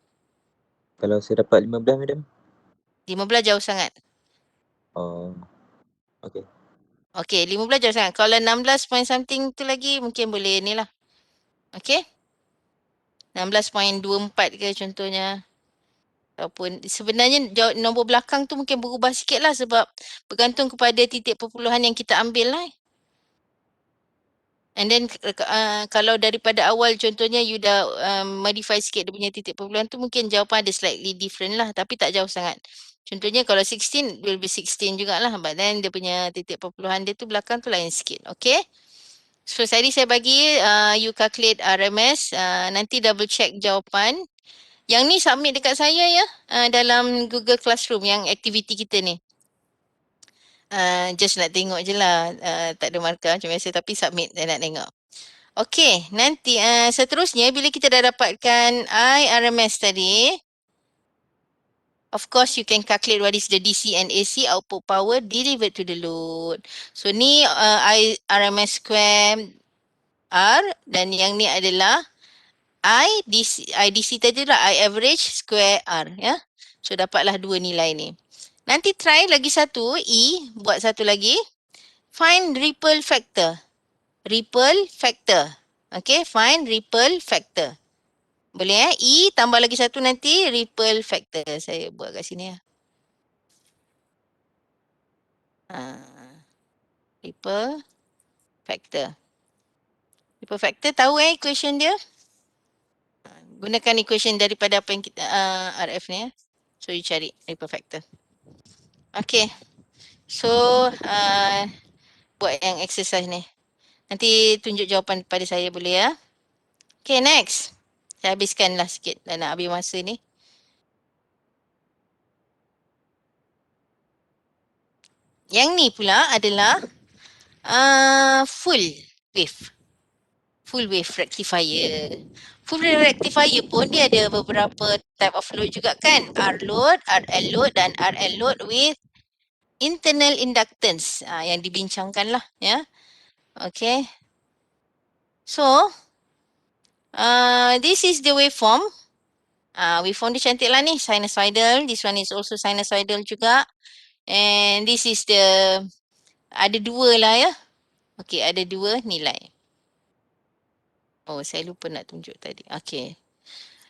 Kalau saya dapat 15 madam? 15 jauh sangat. Oh. Okay. Okay, 15 jauh sangat. Kalau 16 point something tu lagi mungkin boleh ni lah. Okay. 16.24 ke contohnya. Ataupun sebenarnya nombor belakang tu mungkin berubah sikit lah sebab bergantung kepada titik perpuluhan yang kita ambil lah. And then kalau daripada awal contohnya you dah modify sikit dia punya titik perpuluhan tu mungkin jawapan ada slightly different lah tapi tak jauh sangat. Contohnya kalau 16 will be 16 jugalah but then dia punya titik perpuluhan dia tu belakang tu lain sikit. Okay. So tadi saya bagi you calculate RMS, nanti double check jawapan. Yang ni submit dekat saya ya dalam Google Classroom yang aktiviti kita ni. Just nak tengok je lah, tak ada markah macam biasa tapi submit saya nak tengok. Okay, nanti seterusnya bila kita dah dapatkan RMS tadi, of course you can calculate what is the DC and AC output power delivered to the load. So ni RMS square R dan yang ni adalah IDC tadi lah I average square R ya. So dapatlah dua nilai ni. Nanti try lagi satu buat satu lagi. Find ripple factor. Ripple factor. Okay, find ripple factor. Boleh tambah lagi satu nanti ripple factor. Saya buat kat sini ya. Ripple factor. Ripple factor tahu equation dia? Gunakan equation daripada apa yang kita RF ni ya. So you cari ripple factor. Okay. So buat yang exercise ni. Nanti tunjuk jawapan pada saya boleh ya. Okay, next. Saya habiskanlah sikit dah nak habis masa ni. Yang ni pula adalah full wave. full wave rectifier. Full wave rectifier pun dia ada beberapa type of load juga kan. R load, RL load dan RL load with internal inductance yang dibincangkan lah ya. Okay. So, this is the waveform. Waveform dia cantik lah ni, sinusoidal. This one is also sinusoidal juga. And this is the, ada dua lah ya. Okay, ada dua nilai. Oh, saya lupa nak tunjuk tadi. Okay.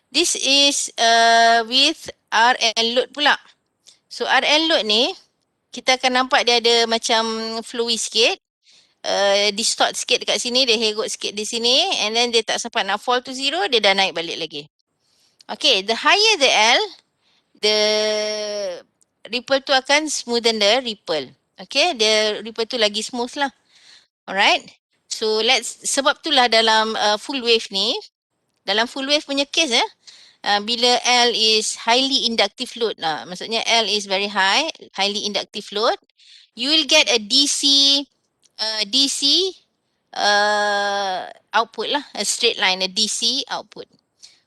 This is with RL load pula. So, RL load ni, kita akan nampak dia ada macam flowy sikit. Distort sikit dekat sini, dia hegot sikit di sini. And then dia tak sempat nak fall to zero, dia dah naik balik lagi. Okay, the higher the L, the ripple tu akan smoothen the ripple. Okay, the ripple tu lagi smooth lah. Alright. So sebab itulah dalam full wave ni, dalam full wave punya case bila L is highly inductive load, maksudnya L is very high, highly inductive load, you will get a DC output lah, a straight line, a DC output.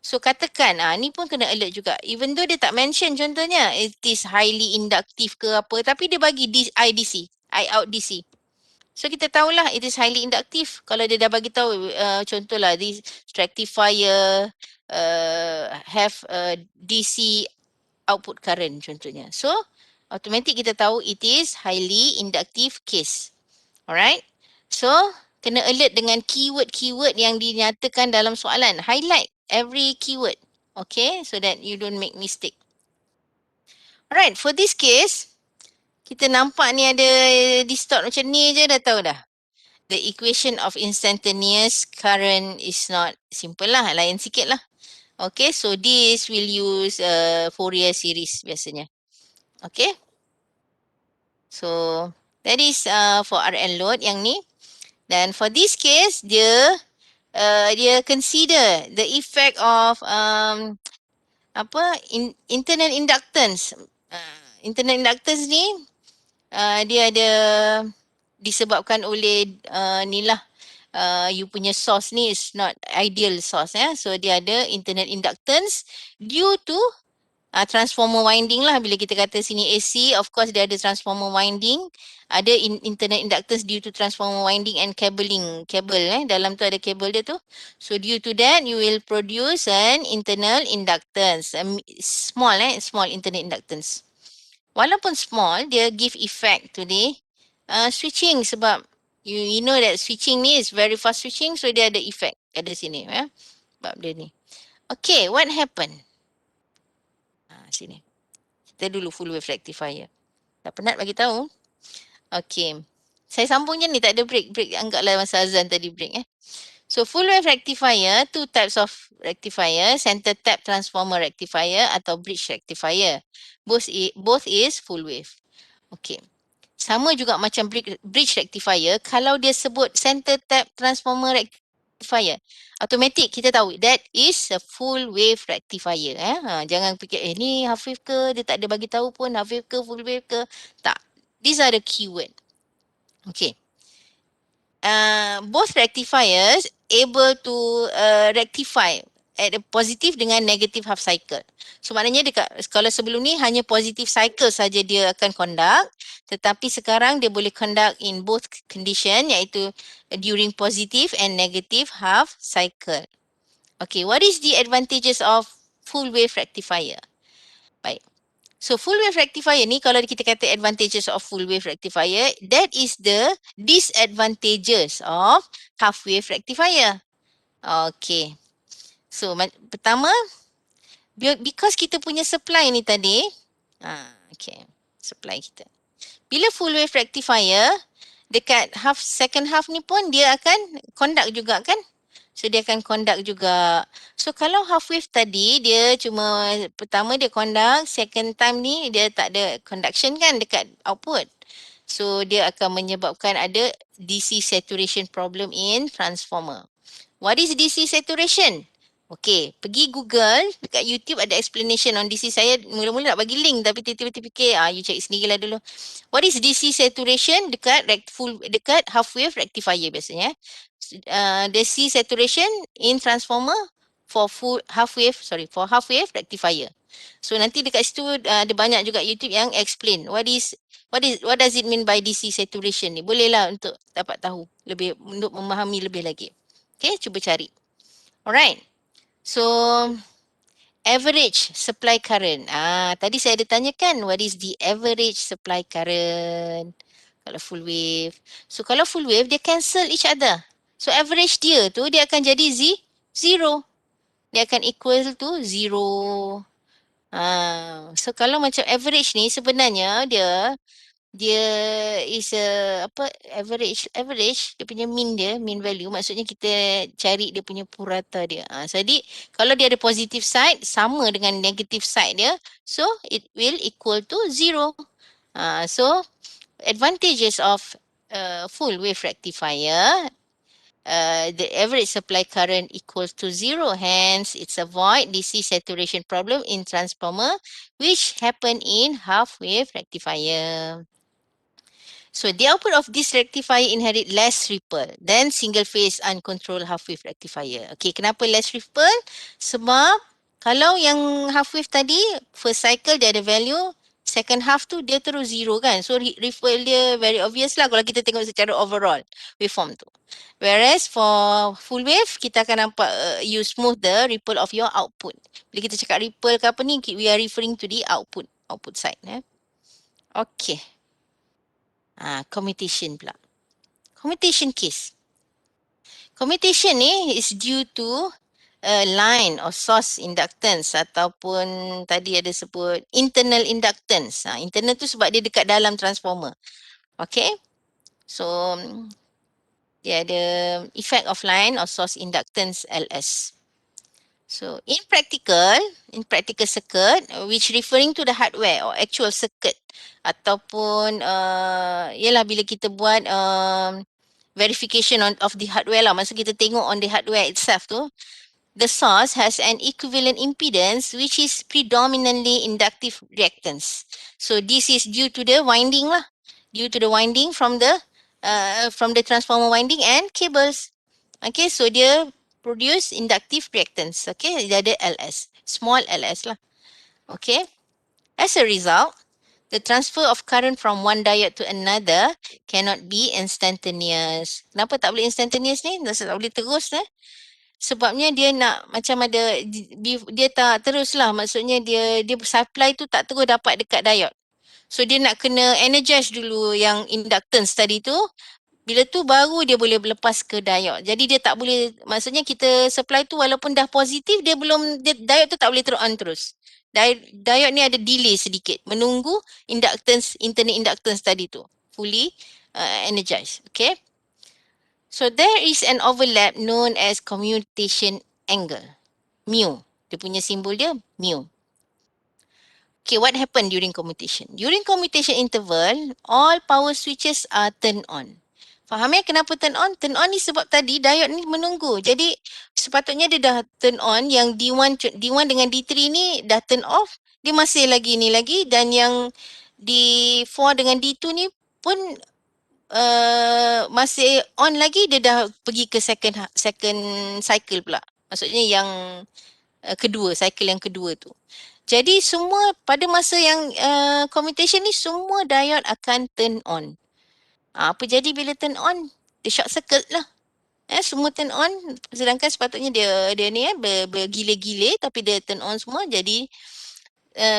So katakan, ni pun kena alert juga. Even though dia tak mention contohnya, it is highly inductive ke apa, tapi dia bagi IDC, I out DC. So kita tahulah it is highly inductive. Kalau dia dah bagi tahu, contohlah this rectifier have DC output current contohnya. So automatic kita tahu it is highly inductive case. Alright. So kena alert dengan keyword-keyword yang dinyatakan dalam soalan. Highlight every keyword. Okay, so that you don't make mistake. Alright, for this case, kita nampak ni ada distort macam ni je dah tahu dah. The equation of instantaneous current is not simple lah, lain sikit lah. Okay, so this will use Fourier series biasanya. Okay. So, that is for RL load yang ni. Dan for this case, dia consider the effect of internal inductance. Internal inductance ni dia ada disebabkan oleh ni lah, you punya source ni is not ideal source ya. So dia ada internal inductance due to transformer winding lah. Bila kita kata sini AC, of course dia ada transformer winding, ada internal inductance due to transformer winding and cabling, dalam tu ada kabel dia tu. So due to that you will produce an internal inductance, small internal inductance. Walaupun small, dia give effect to the switching, sebab you know that switching ni is very fast switching, so dia ada effect ada sini ya. Sebab dia ni. Okay, what happened? Sini. Kita dulu full wave rectifier. Dah penat bagi tahu. Okay. Saya sambung je ni, tak ada break. Anggaplah masa azan tadi break So full wave rectifier, two types of rectifier, center tap transformer rectifier atau bridge rectifier. Both is full wave. Okay. Sama juga macam bridge rectifier, kalau dia sebut center tap transformer rectifier, automatic kita tahu that is a full wave rectifier. Jangan fikir ni half wave ke, dia tak ada bagi tahu pun half wave ke full wave ke. Tak. These are the keyword. Okay. Both rectifiers able to rectify at a positive dengan negative half cycle. So maknanya kalau sebelum ni hanya positive cycle saja dia akan conduct, tetapi sekarang dia boleh conduct in both condition, iaitu during positive and negative half cycle. Okay, what is the advantages of full wave rectifier? Baik. So full wave rectifier ni, kalau kita kata advantages of full wave rectifier, that is the disadvantages of half wave rectifier. Okay. So pertama, because kita punya supply ni tadi, okay, supply kita. Bila full wave rectifier, dekat second half ni pun dia akan conduct juga kan? So dia akan conduct juga. So kalau half wave tadi, dia cuma pertama dia conduct, second time ni dia tak ada conduction kan dekat output. So dia akan menyebabkan ada DC saturation problem in transformer. What is DC saturation? Okay, pergi Google, dekat YouTube ada explanation on DC. Saya mula-mula nak bagi link tapi tiba-tiba fikir, you cari sendirilah dulu. What is DC saturation dekat half wave rectifier biasanya? DC saturation in transformer for half wave rectifier. So nanti dekat situ ada banyak juga YouTube yang explain what does it mean by DC saturation ni. Bolehlah untuk dapat tahu lebih, untuk memahami lebih lagi. Okay, cuba cari. Alright. So average supply current. Tadi saya ada tanyakan what is the average supply current kalau full wave. So kalau full wave dia cancel each other. So average dia tu dia akan jadi zero. Dia akan equal to zero. So kalau macam average ni sebenarnya dia is average dia punya mean value, maksudnya kita cari dia punya purata dia. Jadi kalau dia ada positive side sama dengan negative side dia, so it will equal to zero. So advantages of full wave rectifier, the average supply current equals to zero, hence it's avoid DC saturation problem in transformer which happen in half wave rectifier. So the output of this rectifier inherit less ripple than single phase uncontrolled half wave rectifier. Okay, kenapa less ripple? Sebab kalau yang half wave tadi first cycle dia ada value, second half tu dia terus zero kan. So ripple dia very obvious lah kalau kita tengok secara overall waveform tu. Whereas for full wave kita akan nampak you smooth the ripple of your output. Bila kita cakap ripple ke apa ni, we are referring to the output side. Okay. Commutation pula. Commutation case. Commutation ni is due to a line or source inductance ataupun tadi ada sebut internal inductance. Internal tu sebab dia dekat dalam transformer. Okay. So dia ada effect of line or source inductance LS. So in practical circuit which referring to the hardware or actual circuit ataupun ialah bila kita buat verification of the hardware lah, maksud kita tengok on the hardware itself tu, the source has an equivalent impedance which is predominantly inductive reactance. So this is due to the winding lah, due to the winding from the transformer winding and cables. Okay, so dia produce inductive reactance. Okay, dia ada LS, small LS lah. Okay, as a result, the transfer of current from one diode to another cannot be instantaneous. Kenapa tak boleh instantaneous ni? Tak boleh terus sebabnya dia nak macam ada, dia tak terus lah, maksudnya dia supply tu tak terus dapat dekat diode. So dia nak kena energize dulu yang inductance tadi tu. Bila tu baru dia boleh lepas ke diode. Jadi dia tak boleh, maksudnya kita supply tu walaupun dah positif, diode tu tak boleh turn on terus. Diode ni ada delay sedikit, menunggu internal inductance tadi tu fully energized. Okay. So there is an overlap known as commutation angle, mu. Dia punya simbol dia mu. Okay, what happened during commutation? During commutation interval, all power switches are turned on. Faham ya kenapa turn on? Turn on ni sebab tadi diode ni menunggu. Jadi sepatutnya dia dah turn on, yang D1 dengan D3 ni dah turn off. Dia masih lagi ni lagi, dan yang D4 dengan D2 ni pun masih on lagi, dia dah pergi ke second cycle pula. Maksudnya yang kedua, cycle yang kedua tu. Jadi semua pada masa yang commutation ni semua diode akan turn on. Apa jadi bila turn on? Dia short circuit lah. Semua turn on, sedangkan sepatutnya dia ni bergile-gile, tapi dia turn on semua. Jadi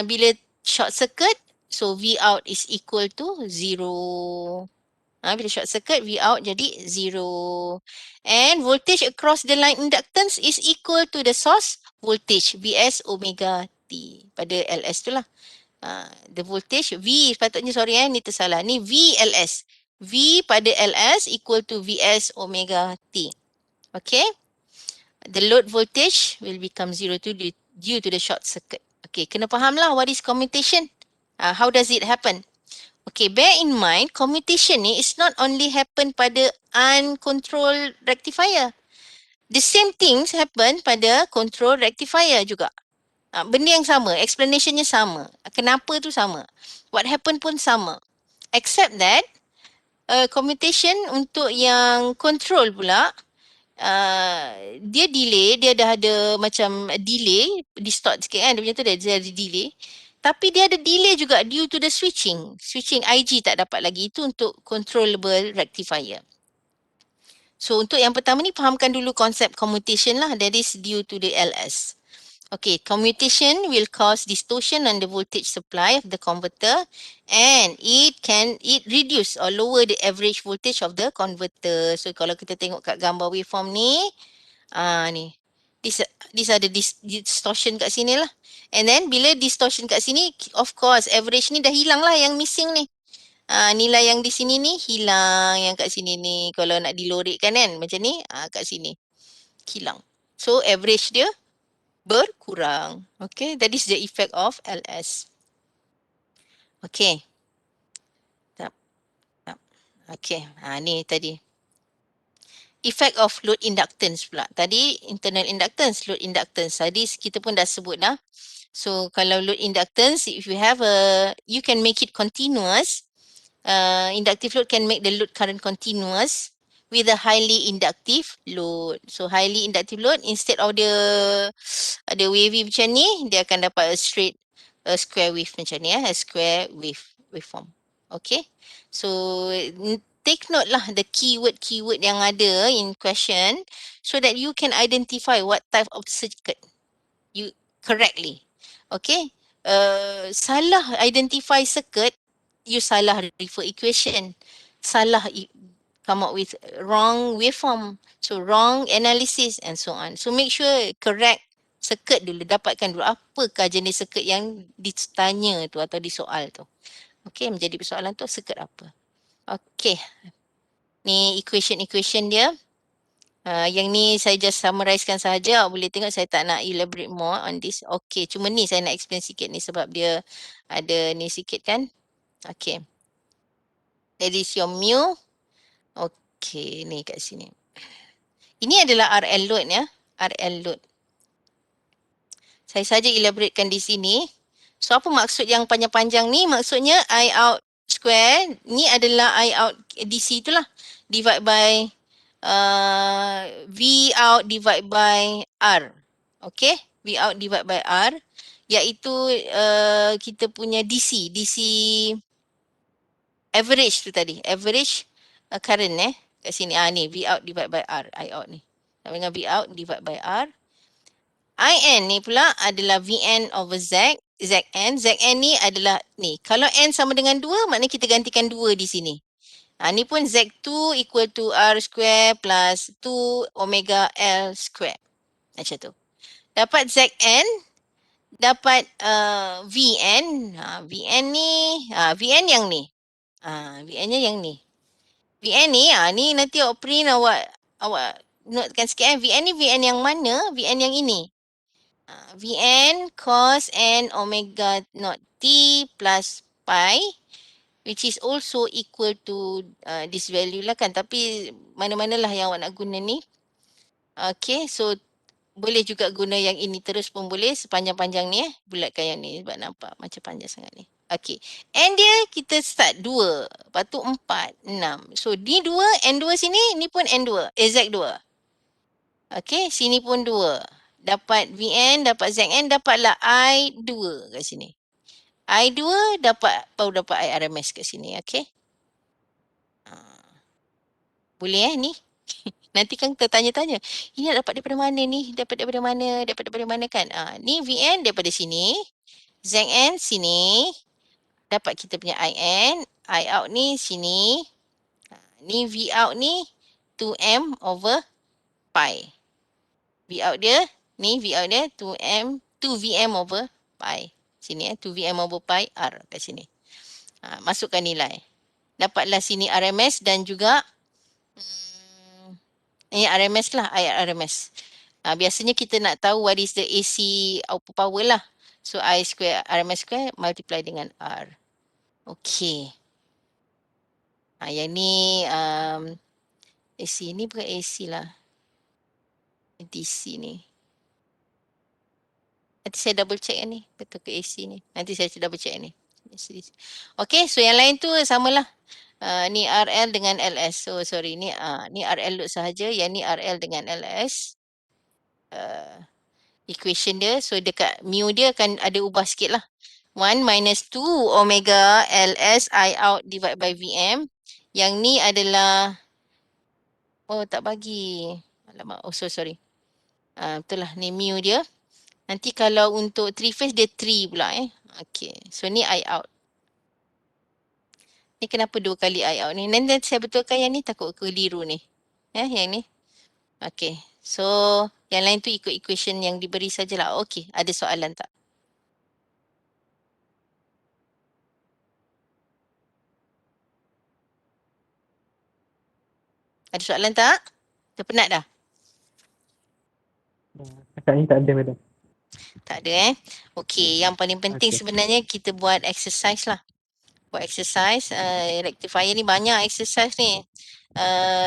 bila short circuit, so V out is equal to 0. Bila short circuit, V out jadi 0. And voltage across the line inductance is equal to the source voltage, Vs omega T. Pada LS tu lah. The voltage V, sepatutnya ni tersalah. Ni VLS. V pada LS equal to Vs omega T. Okay. The load voltage will become 0 due to the short circuit. Okay, kena faham lah what is commutation. How does it happen? Okay, bear in mind commutation ni is not only happen pada uncontrolled rectifier. The same things happen pada control rectifier juga. Benda yang sama, explanationnya sama. Kenapa tu sama. What happen pun sama. Except that commutation untuk yang control pula, dia delay, dia dah ada macam delay, distort sikit kan, dia punya tu dia ada delay. Tapi dia ada delay juga due to the switching. Switching IG tak dapat lagi. Itu untuk controllable rectifier. So untuk yang pertama ni fahamkan dulu konsep commutation lah. That is due to the LS. Okay, commutation will cause distortion on the voltage supply of the converter and it reduce or lower the average voltage of the converter. So kalau kita tengok kat gambar waveform ni, ni. This ada distortion kat sini lah. And then bila distortion kat sini, of course average ni dah hilang lah yang missing ni. Nilai yang di sini ni hilang, yang kat sini ni kalau nak dilorikkan kan macam ni, kat sini hilang. So average dia berkurang. Okay, that is the effect of LS. Okay. Okay, ni tadi. Effect of load inductance pula. Tadi internal inductance, load inductance. Tadi kita pun dah sebut dah. So kalau load inductance, if you have you can make it continuous. Inductive load can make the load current continuous with a highly inductive load. So highly inductive load, instead of ada wavy macam ni, dia akan dapat a square wave macam ni, a square waveform. Okay. So take note lah the keyword yang ada in question so that you can identify what type of circuit you correctly. Okay. Salah identify circuit, you salah refer equation. Salah come up with wrong waveform. So wrong analysis and so on. So make sure correct circuit dulu. Dapatkan dulu apakah jenis circuit yang ditanya tu atau disoal tu. Okay, menjadi persoalan tu circuit apa. Okay. Ni equation dia. Yang ni saya just summarizekan sahaja. Boleh tengok saya tak nak elaborate more on this. Okay, cuma ni saya nak explain sikit ni sebab dia ada ni sikit kan. Okay. That is your mu. Okay, ni kat sini. Ini adalah RL load ya. RL load. Saya saja elaboratekan di sini. So apa maksud yang panjang-panjang ni? Maksudnya I out square. Ni adalah I out DC itulah. Divide by V out divide by R. Okay. V out divide by R. Iaitu kita punya DC. DC average tu tadi. Average current kat sini. Ni V out divide by R. I out ni. Sama dengan V out divide by R. IN ni pula adalah VN over Z. Zn. Zn ni adalah ni. Kalau N sama dengan 2, maknanya kita gantikan 2 di sini. Ni pun Z2 equal to R square plus 2 omega L square. Macam tu. Dapat Zn. Dapat Vn. Vn ni. Vn yang ni. Vn nya yang ni. Vn ni, ni nanti awak print awak notekan sikit Vn ni Vn yang mana? Vn yang ini. Vn cos n omega naught t plus pi, which is also equal to this value lah kan. Tapi mana-manalah yang awak nak guna ni. Okay, so boleh juga guna yang ini terus pun boleh sepanjang-panjang ni bulatkan yang ni sebab nampak macam panjang sangat ni. Okay, N dia kita start 2, lepas tu 4, 6. So ni 2, N2 sini, ni pun N2, Z2. Okay, sini pun 2. Dapat Vn, dapat Zn, dapatlah I2 kat sini. I2 baru dapat IRMS kat sini, okay. Boleh ni? Nanti kan tertanya-tanya, ini dapat daripada mana ni? Dapat daripada mana? Dapat daripada mana kan? Ni Vn daripada sini. Zn sini. Dapat kita punya IN. I out ni sini. Ni V out ni 2M over pi. V out dia. Ni V out dia 2VM over pi. Sini 2VM over pi R kat sini. Masukkan nilai. Dapatlah sini RMS dan juga ini RMS lah, RMS. Biasanya kita nak tahu what is the AC output power lah. So I square RMS square multiply dengan R. Okay. Yang ni AC ni bukan AC lah. DC ni. Nanti saya double check ni. Betul ke AC ni. Nanti saya double check ni. Okay, so yang lain tu samalah. Ni RL dengan LS. So sorry, ni RL load sahaja, yang ni RL dengan LS. Equation dia, so dekat mu dia akan ada ubah sikit lah. 1 minus 2 omega LS I out divide by VM. Yang ni adalah, tak bagi. Alamak, sorry. Betul lah, ni mu dia. Nanti kalau untuk 3 phase dia 3 pula Okay, so ni I out. Ni kenapa 2 kali I out ni? Nanti saya betulkan yang ni, takut keliru ni. Yang ni. Okay, so yang lain tu ikut equation yang diberi sajalah. Okay, ada soalan tak? Ada soalan tak? Dah penat dah? Cakap ni tak ada madam. Tak ada Okay, yang paling penting Okay. sebenarnya kita buat exercise lah. Buat exercise, rectifier ni banyak exercise ni.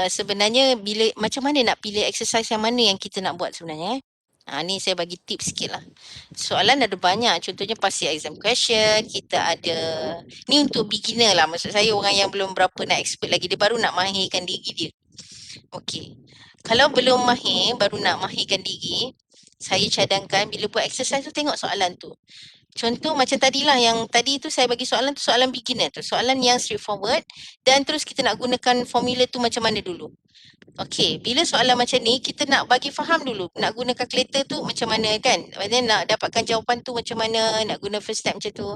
Sebenarnya macam mana nak pilih exercise yang mana yang kita nak buat sebenarnya ni saya bagi tips sikit lah. Soalan ada banyak, contohnya past year exam question, kita ada, ni untuk beginner lah, maksud saya orang yang belum berapa nak expert lagi, dia baru nak mahirkan diri dia. Okay, kalau belum mahir, baru nak mahirkan diri, saya cadangkan bila buat exercise tu tengok soalan tu. Contoh macam tadilah, yang tadi tu saya bagi soalan tu soalan beginner tu, soalan yang straightforward, dan terus kita nak gunakan formula tu macam mana dulu. Okey, bila soalan macam ni kita nak bagi faham dulu nak guna calculator tu macam mana kan. Dan nak dapatkan jawapan tu macam mana, nak guna first step macam tu.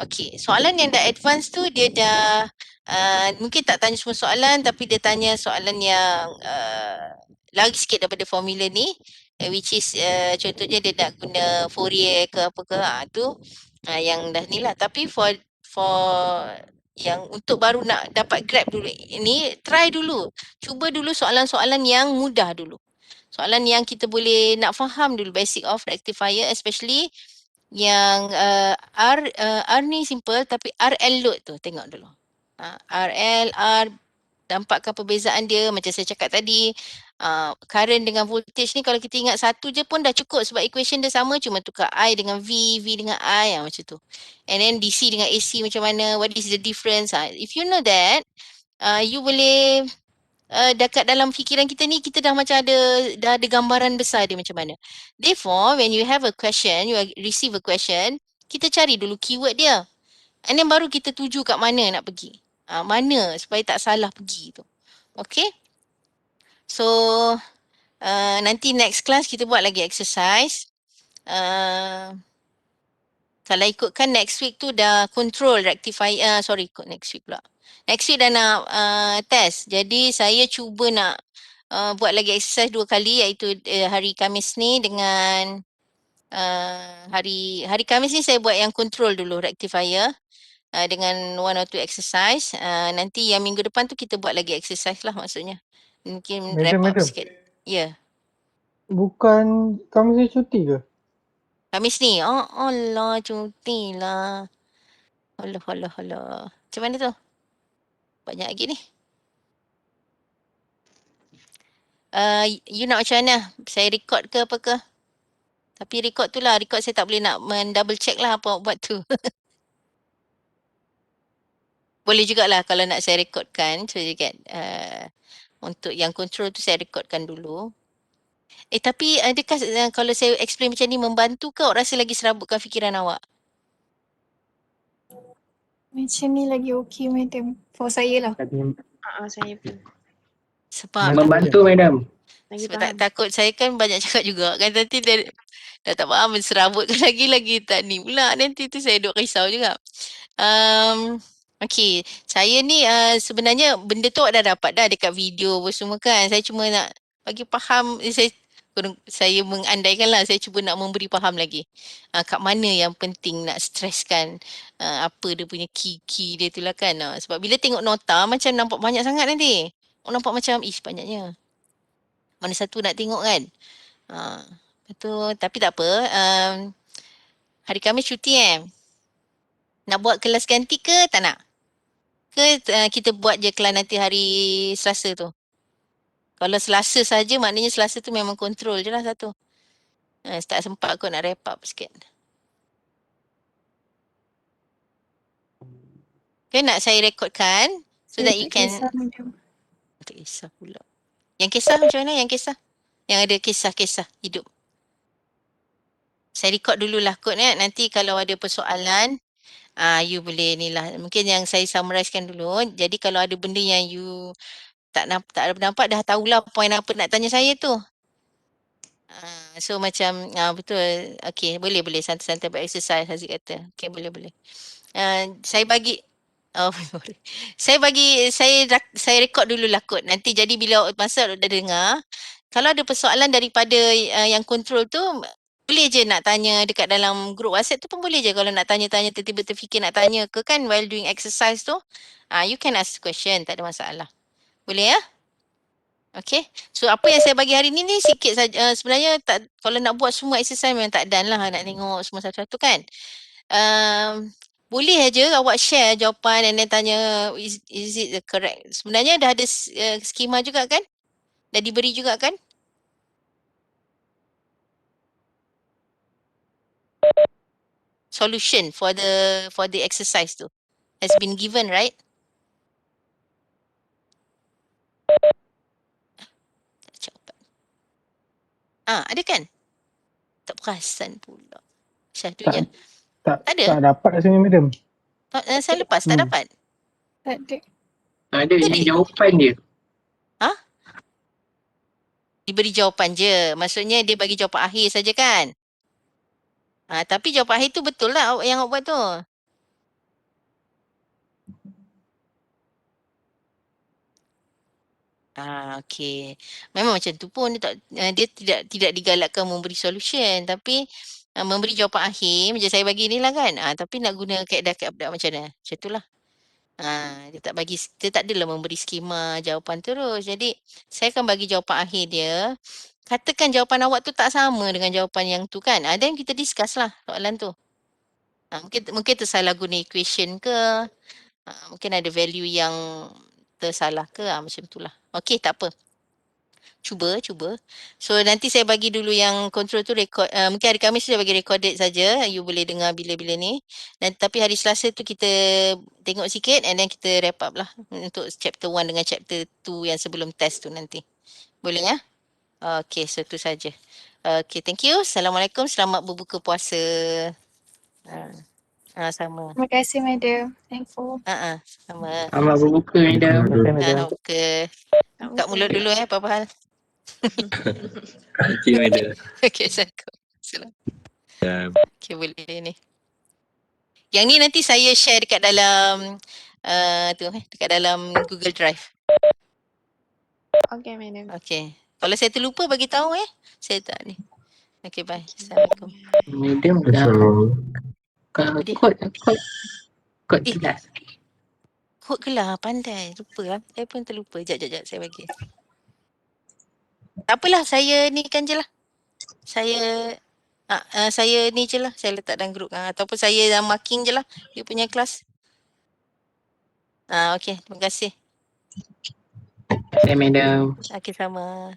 Okey, soalan yang dah advance tu dia dah mungkin tak tanya semua soalan tapi dia tanya soalan yang lagi sikit daripada formula ni, which is contohnya dia nak guna Fourier ke apa ke tu yang dah ni lah. Tapi for yang untuk baru nak dapat grab dulu ini, try dulu. Cuba dulu soalan-soalan yang mudah dulu. Soalan yang kita boleh nak faham dulu basic of rectifier, especially yang R ni simple tapi RL load tu tengok dulu. RL, R, dampakkan perbezaan dia macam saya cakap tadi. Current dengan voltage ni kalau kita ingat satu je pun dah cukup sebab equation dia sama, cuma tukar I dengan V, V dengan I macam tu. And then DC dengan AC macam mana, what is the difference. If you know that, you boleh dekat dalam fikiran kita ni kita dah macam dah ada gambaran besar dia macam mana. Therefore, when you have a question, you receive a question, kita cari dulu keyword dia. And then baru kita tuju kat mana nak pergi. Mana supaya tak salah pergi tu. Okay? So, nanti next class kita buat lagi exercise. Kalau ikutkan next week tu dah control rectifier, next week pula. Next week dah nak test. Jadi saya cuba nak buat lagi exercise 2 kali, iaitu hari Khamis ni dengan hari Khamis ni saya buat yang control dulu rectifier dengan 1 or 2 exercise. Nanti yang minggu depan tu kita buat lagi exercise lah maksudnya. Mungkin wrap up sikit. Ya. Bukan kamu saya cuti ke? Khamis ni? Allah, cuti lah. Alah. Macam mana tu? Banyak lagi ni. You nak macam mana? Saya record ke apa ke? Tapi record tu lah, record saya tak boleh nak double check lah apa buat tu. Boleh jugalah kalau nak saya rekodkan. So you get untuk yang control tu saya rekodkan dulu. Tapi adakah kalau saya explain macam ni membantu ke awak rasa lagi serabutkan fikiran awak? Macam ni lagi okey madam. For saya lah. Saya pun. Sebab Membantu madam. sebab takut saya kan banyak cakap juga kan, nanti dia dah tak faham serabutkan lagi tak ni pula, nanti tu saya duk risau juga. Okay, saya ni sebenarnya benda tu dah dapat dah dekat video apa semua kan. Saya cuma nak bagi faham, saya mengandaikan lah, saya cuba nak memberi faham lagi. Kat mana yang penting nak stresskan, apa dia punya key dia tu lah kan. Sebab bila tengok nota macam nampak banyak sangat nanti. Nampak macam, banyaknya. Mana satu nak tengok kan. Betul, tapi tak apa. Hari Khamis cuti Nak buat kelas ganti ke tak nak? Ke kita buat je kelas nanti hari Selasa tu? Kalau Selasa saja maknanya Selasa tu memang kontrol je lah satu. Tak sempat kot nak wrap up sikit. Okay, nak saya rekodkan So that you Tak can kisah, madam. tak kisah pula. Yang kisah macam mana? Yang kisah? Yang ada kisah-kisah hidup. Saya record dululah kot nanti kalau ada persoalan you boleh ni lah. Mungkin yang saya summarizekan dulu. Jadi kalau ada benda yang you tak nampak dah tahulah point apa nak tanya saya tu. So macam betul. Okay, boleh santai-santai exercise Haziq kata. Okay, boleh. Saya bagi saya record dululah kot. Nanti jadi bila masa dah dengar, kalau ada persoalan daripada yang control tu boleh je nak tanya dekat dalam grup WhatsApp tu pun boleh je kalau nak tanya-tanya tiba-tiba terfikir nak tanya ke kan while doing exercise tu. You can ask question, tak ada masalah. Boleh ya? Okay. So apa yang saya bagi hari ni sikit saja. Sebenarnya tak, kalau nak buat semua exercise memang tak done lah nak tengok semua satu-satu kan. Boleh aja awak share jawapan and then tanya is it the correct. Sebenarnya dah ada skema juga kan? Dah diberi juga kan? Solution for the exercise tu has been given, right? Ada kan? Tak perasan pula. Syahdunya. Tak ada? Tak dapat kat sini, madam. Saya lepas tak dapat. Tak ada. Ada yang jawapan dia. Diberi jawapan je. Maksudnya dia bagi jawapan akhir saja kan? Tapi jawapan akhir tu betul lah yang awak buat tu. Okey. Memang macam tu pun dia tidak digalakkan memberi solution tapi memberi jawapan akhir macam saya bagi ni lah kan. Tapi nak guna kaedah macam mana? Macam tu lah. Dia tak adalah memberi skema jawapan terus. Jadi saya akan bagi jawapan akhir dia. Katakan jawapan awak tu tak sama dengan jawapan yang tu kan. Then kita discuss lah soalan tu. Mungkin tersalah guna equation ke. Mungkin ada value yang tersalah ke. Macam tu lah. Okey, tak apa. Cuba. So nanti saya bagi dulu yang control tu record. Mungkin hari Khamis saya bagi recorded saja. You boleh dengar bila-bila ni. Tapi hari Selasa tu kita tengok sikit and then kita wrap up lah. Untuk chapter 1 dengan chapter 2 yang sebelum test tu nanti. Boleh ya? Okay, so tu saja. Okay, thank you. Assalamualaikum. Selamat berbuka puasa. Sama. Terima kasih, madam. Thankful. Sama. Selamat berbuka, madam. Okay. Kat mulut dulu apa-apa hal. Thank you, madam. Okay, Assalamualaikum. Okay, boleh ni. Yang ni nanti saya share dekat dalam dekat dalam Google Drive. Okay, madam. Okay. Kalau saya terlupa bagi tahu Saya tak ni. Okay, bye. Assalamualaikum. Madam dah kod kelas. Kod kelas pandai. Lupa lah. Saya pun terlupa. Sekejap saya bagi. Tak apalah, saya ni kan je lah. Saya ni je lah. Saya letak dalam grup. Ataupun saya dah marking je lah. Dia punya kelas. Okay, terima kasih. Okay, madam. Okay, sama.